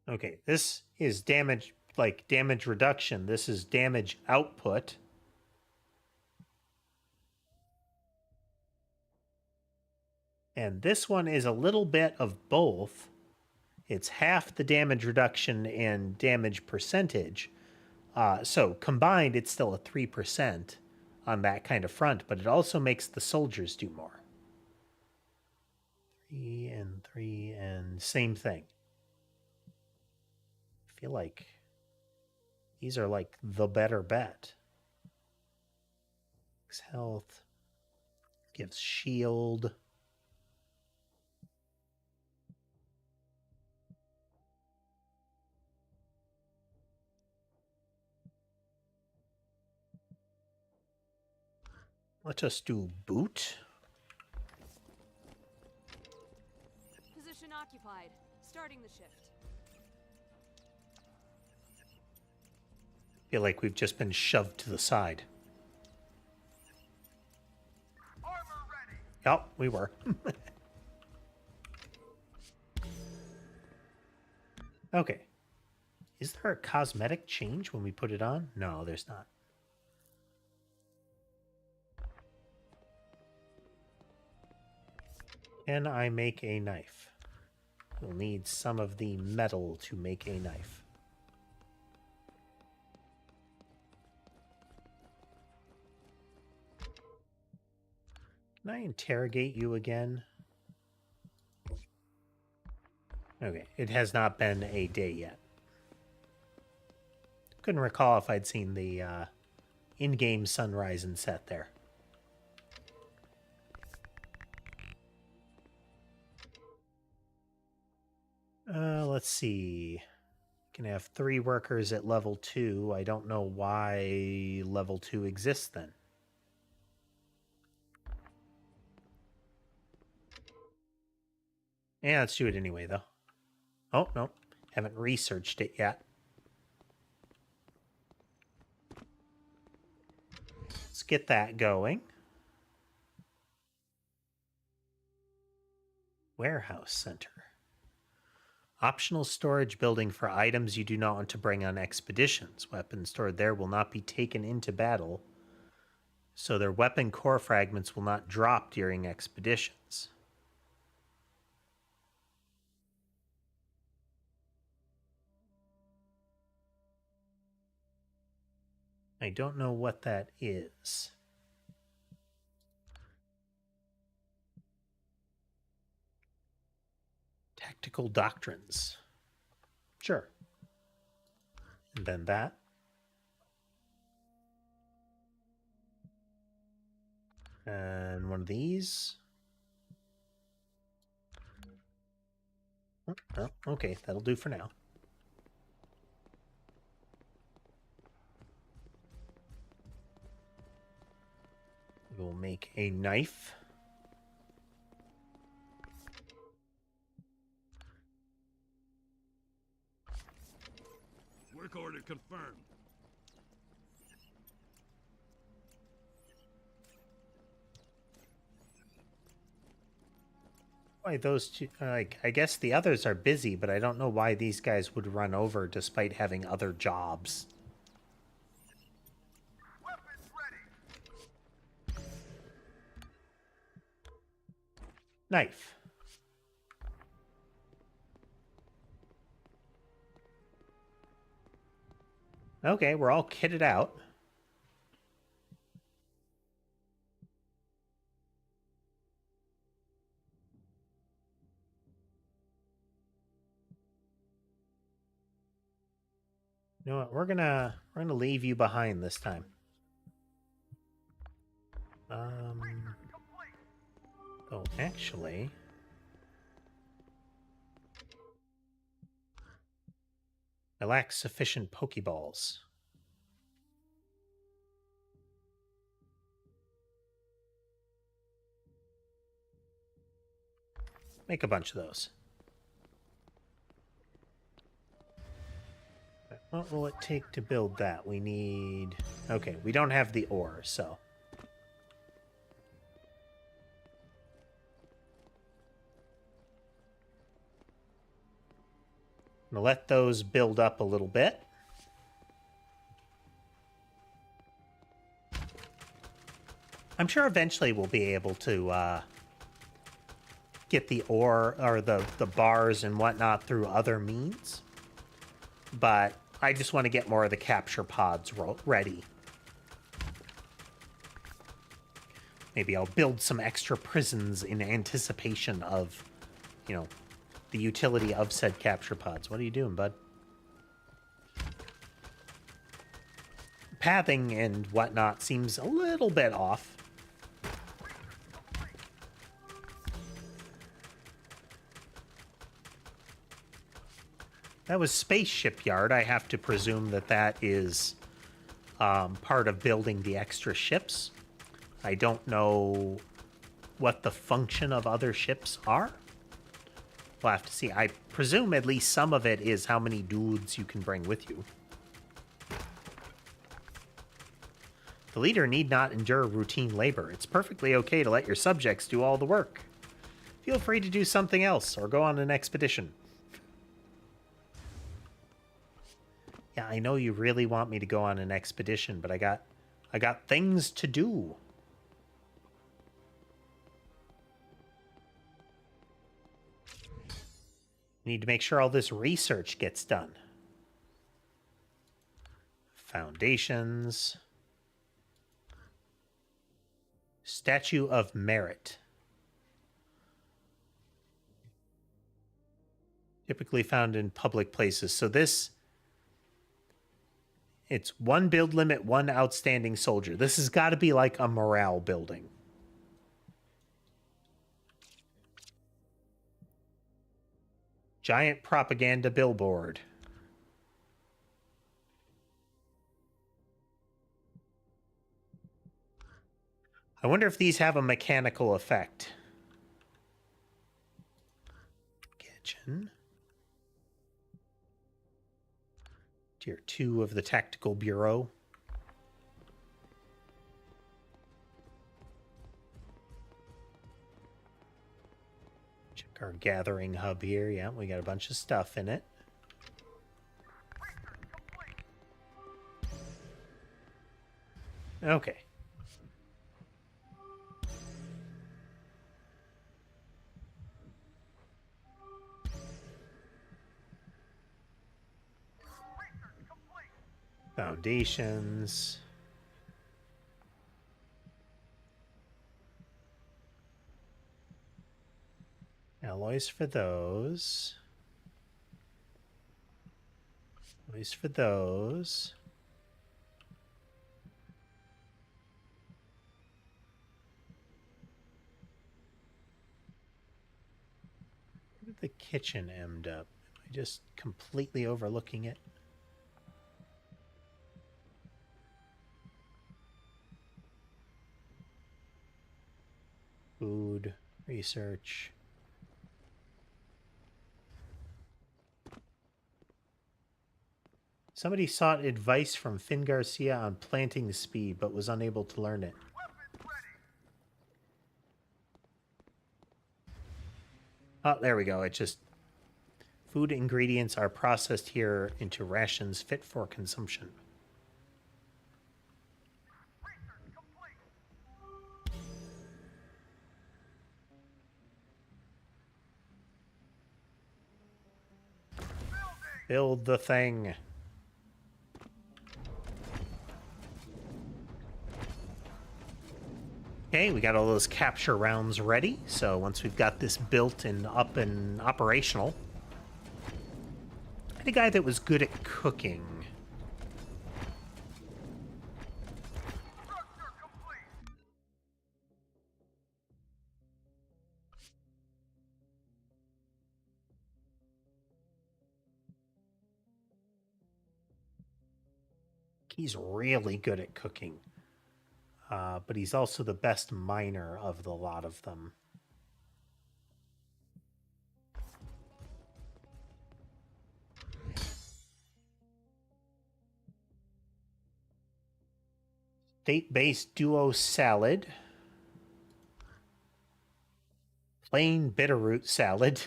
Okay, this is damage, like damage reduction. This is damage output. And this one is a little bit of both. It's half the damage reduction and damage percentage. So combined, it's still a 3% on that kind of front, but it also makes the soldiers do more. 3 and 3 and same thing. I feel like these are like the better bet. Health gives shield. Let us do boot.
Position occupied. Starting the shift.
Feel like we've just been shoved to the side.
Armor ready.
Yep, we were. Okay. Is there a cosmetic change when we put it on? No, there's not. Can I make a knife? We'll need some of the metal to make a knife. Can I interrogate you again? Okay, it has not been a day yet. Couldn't recall if I'd seen the in-game sunrise and set there. Let's see. Can have 3 workers at level 2. I don't know why level 2 exists then. Yeah, let's do it anyway, though. Oh, no. Haven't researched it yet. Let's get that going. Warehouse Center. Optional storage building for items you do not want to bring on expeditions. Weapons stored there will not be taken into battle, so their weapon core fragments will not drop during expeditions. I don't know what that is. Tactical doctrines. Sure. And then that. And one of these. Oh, okay, that'll do for now. We'll make a knife.
Work order confirmed.
Why those two? I guess the others are busy, but I don't know why these guys would run over despite having other jobs.
Weapons ready.
Knife. Okay, we're all kitted out. You know what? We're gonna leave you behind this time. Oh, actually, I lack sufficient Pokeballs. Make a bunch of those. What will it take to build that? We need... Okay, we don't have the ore, so... I'm gonna let those build up a little bit. I'm sure eventually we'll be able to get the ore or the bars and whatnot through other means. But I just want to get more of the capture pods ready. Maybe I'll build some extra prisons in anticipation of, you know, the utility of said capture pods. What are you doing, bud? Pathing and whatnot seems a little bit off. That was Space Shipyard. I have to presume that that is part of building the extra ships. I don't know what the function of other ships are. We'll have to see. I presume at least some of it is how many dudes you can bring with you. The leader need not endure routine labor. It's perfectly okay to let your subjects do all the work. Feel free to do something else or go on an expedition. Yeah, I know you really want me to go on an expedition, but I got things to do. Need to make sure all this research gets done. Foundations. Statue of Merit. Typically found in public places. So this... It's one build limit, one outstanding soldier. This has got to be like a morale building. Giant propaganda billboard. I wonder if these have a mechanical effect. Kitchen. Tier 2 of the Tactical Bureau. Check our gathering hub here. Yeah, we got a bunch of stuff in it. Okay. Foundations. Alloys for those. Alloys for those. Where did the kitchen end up? Am I just completely overlooking it? Food, research. Somebody sought advice from Finn Garcia on planting speed, but was unable to learn it. Oh, there we go. It just... Food ingredients are processed here into rations fit for consumption. Build the thing. Okay, we got all those capture rounds ready. So once we've got this built and up and operational, I had a guy that was good at cooking. He's really good at cooking. But he's also the best miner of the lot of them. State-based duo salad. Plain bitterroot salad.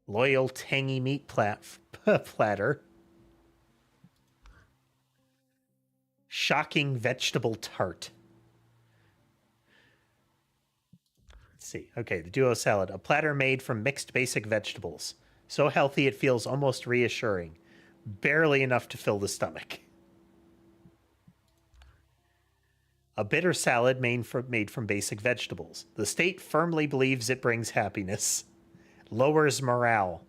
Loyal tangy meat platter. Shocking vegetable tart. Let's see. Okay, the duo salad. A platter made from mixed basic vegetables. So healthy it feels almost reassuring. Barely enough to fill the stomach. A bitter salad made from basic vegetables. The state firmly believes it brings happiness. Lowers morale.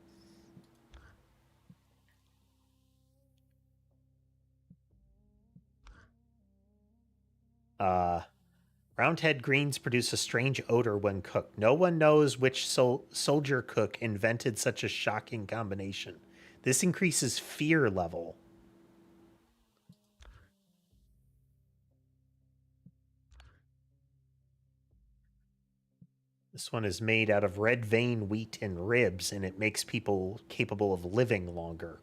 Roundhead greens produce a strange odor when cooked. No one knows which soldier cook invented such a shocking combination. This increases fear level. This one is made out of red vein wheat and ribs, and it makes people capable of living longer.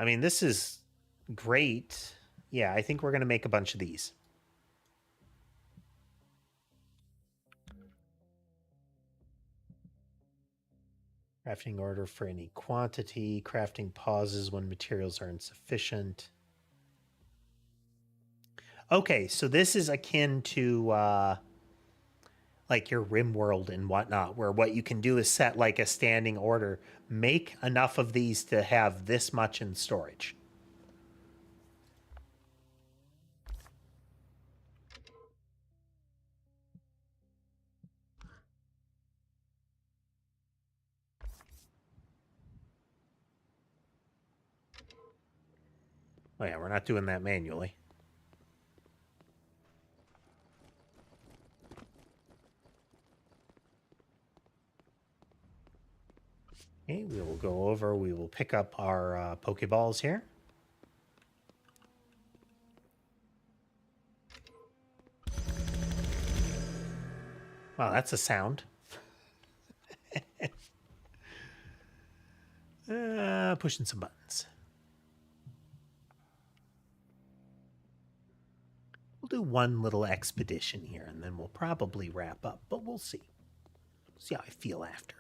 I mean, this is great. Yeah, I think we're going to make a bunch of these. Crafting order for any quantity. Crafting pauses when materials are insufficient. Okay, so this is akin to like your RimWorld and whatnot, where what you can do is set like a standing order. Make enough of these to have this much in storage. Oh yeah, we're not doing that manually. Okay, we will go over, we will pick up our Pokeballs here. Wow, that's a sound. Pushing some buttons. We'll do one little expedition here, and then we'll probably wrap up, but we'll see. See how I feel after.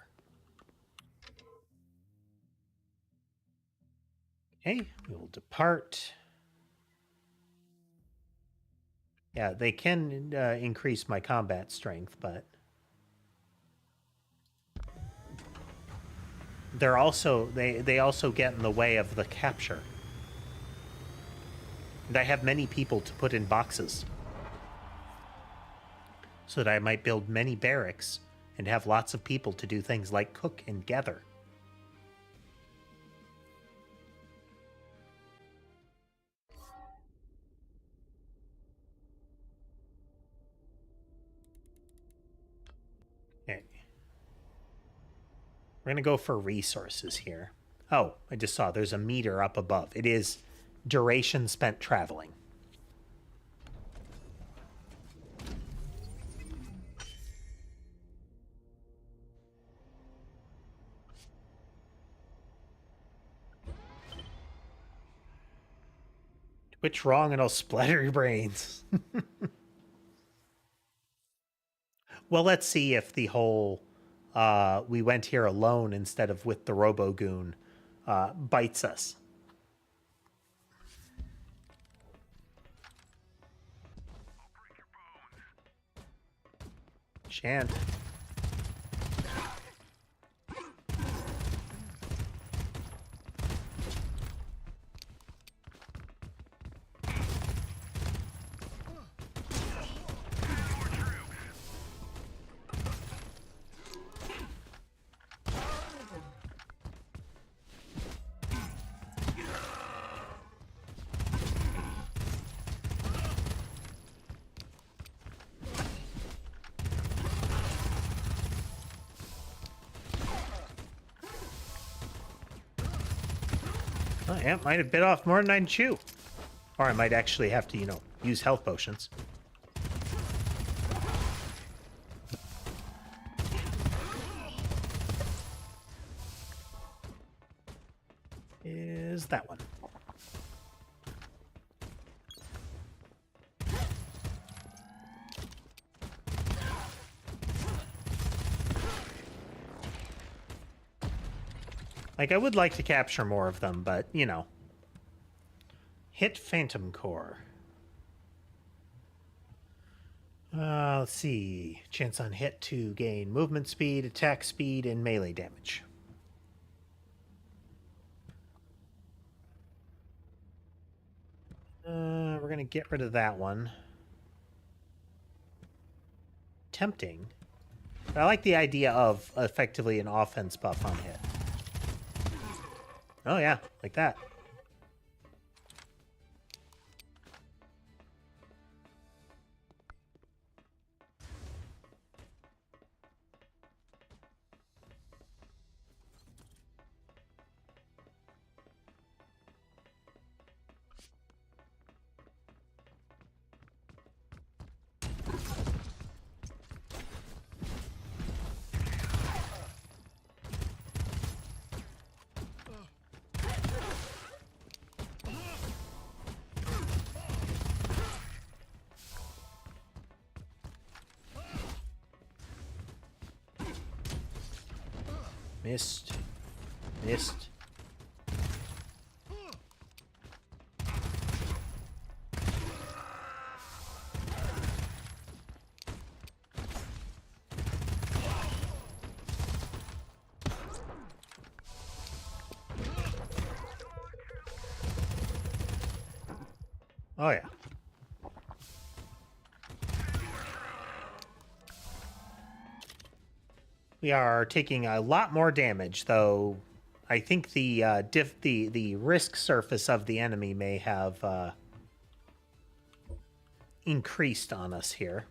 Okay, we will depart. Yeah, they can increase my combat strength, but they're also they also get in the way of the capture. And I have many people to put in boxes, so that I might build many barracks and have lots of people to do things like cook and gather. Okay. We're going to go for resources here. Oh, I just saw there's a meter up above. It is duration spent traveling. Twitch wrong and I'll splatter your brains. Well, let's see if the whole we went here alone instead of with the Robogoon bites us. Shan't. Oh, yeah, might have bit off more than I'd chew. Or I might actually have to, you know, use health potions. Is that one. Like, I would like to capture more of them, but, you know. Hit Phantom Core. Let's see. Chance on hit to gain movement speed, attack speed, and melee damage. We're going to get rid of that one. Tempting. But I like the idea of effectively an offense buff on hit. Oh yeah, like that. Missed. Missed. Oh yeah. We are taking a lot more damage, though. I think the the risk surface of the enemy may have increased on us here.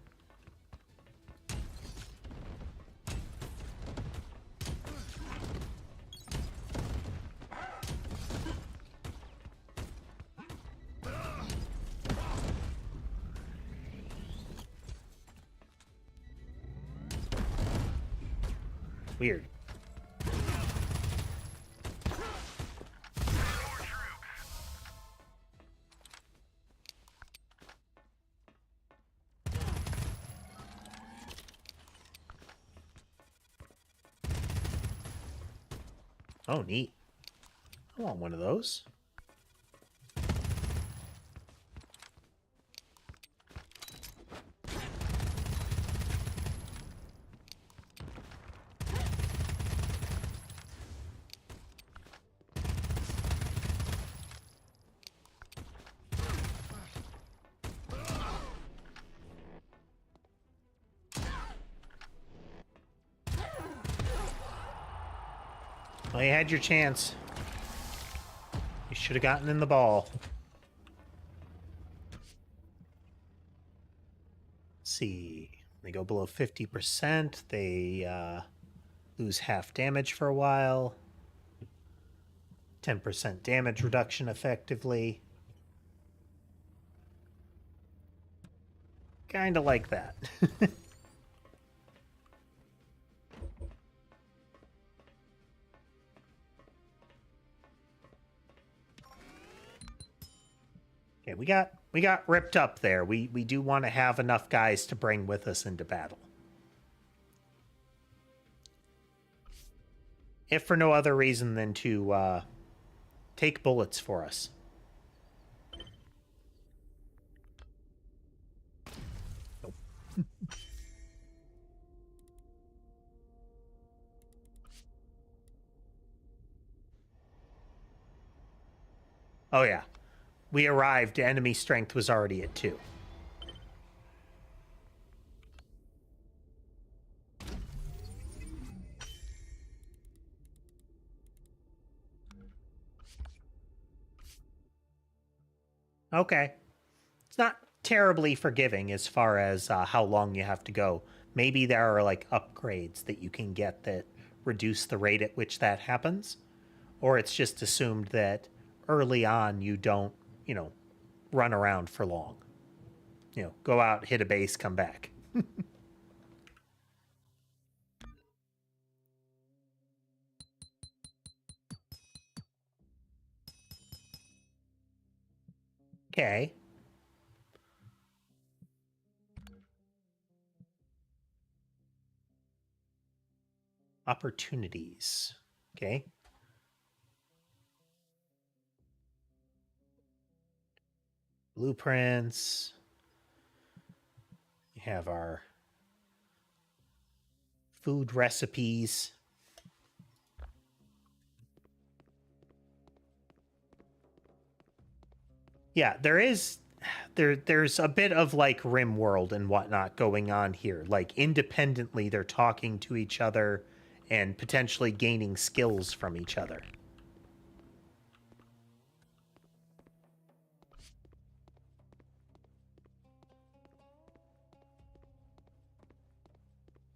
Weird. Oh, neat. I want one of those. Well, you had your chance. You should have gotten in the ball. Let's see. They go below 50%. They lose half damage for a while. 10% damage reduction effectively. Kind of like that. Okay, we got ripped up there. We do want to have enough guys to bring with us into battle. If for no other reason than to take bullets for us. Nope. Oh yeah. We arrived, enemy strength was already at 2. Okay. It's not terribly forgiving as far as how long you have to go. Maybe there are like upgrades that you can get that reduce the rate at which that happens. Or it's just assumed that early on you don't, you know, run around for long. You know, go out, hit a base, come back. Okay. Opportunities. Okay. blueprints. We have our food recipes. Yeah, there's a bit of like Rim World and whatnot going on here. Like independently, they're talking to each other and potentially gaining skills from each other.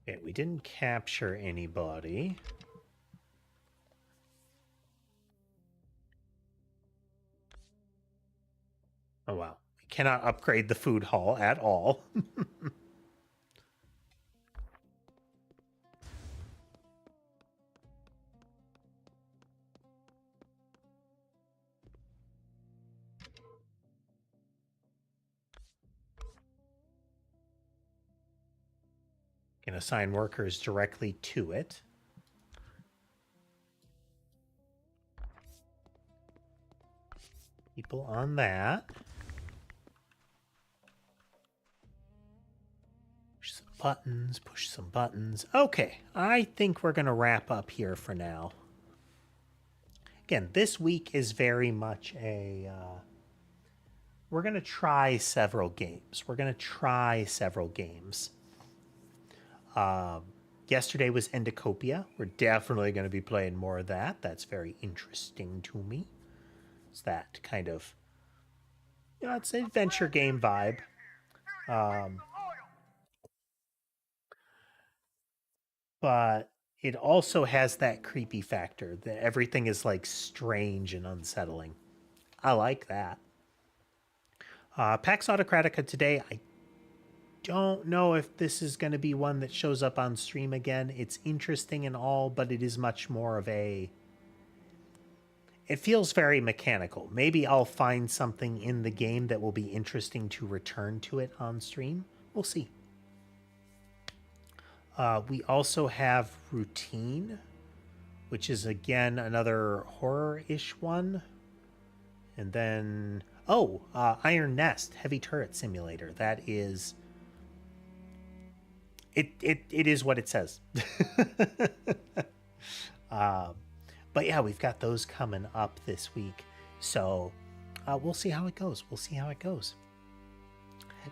Okay, we didn't capture anybody. Oh, wow. We cannot upgrade the food hall at all. Can assign workers directly to it. People on that. Push some buttons, push some buttons. Okay, I think we're going to wrap up here for now. Again, this week is very much a... we're going to try several games. Yesterday was Endocopia. We're definitely going to be playing more of that. That's very interesting to me. It's that kind of, you know, it's an adventure game vibe. But it also has that creepy factor that everything is like strange and unsettling. I like that. Pax Autocratica today, I don't know if this is going to be one that shows up on stream again. It's interesting and all, but it is much more of a... It feels very mechanical. Maybe I'll find something in the game that will be interesting to return to it on stream. We'll see. We also have Routine, which is, again, another horror-ish one. And then... Oh, Iron Nest, Heavy Turret Simulator. That is... It is what it says. But yeah, we've got those coming up this week. So we'll see how it goes.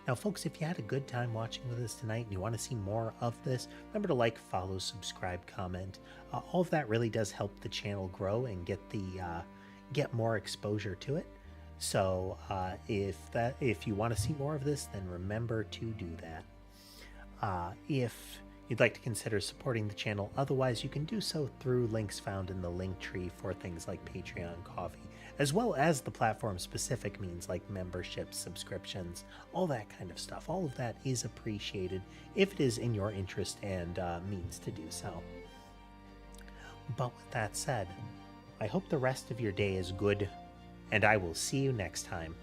Now, folks, if you had a good time watching with us tonight and you want to see more of this, remember to like, follow, subscribe, comment. All of that really does help the channel grow and get more exposure to it. So if you want to see more of this, then remember to do that. If you'd like to consider supporting the channel otherwise, you can do so through links found in the link tree for things like Patreon, Coffee, as well as the platform-specific means like memberships, subscriptions, all that kind of stuff. All of that is appreciated if it is in your interest and means to do so. But with that said, I hope the rest of your day is good, and I will see you next time.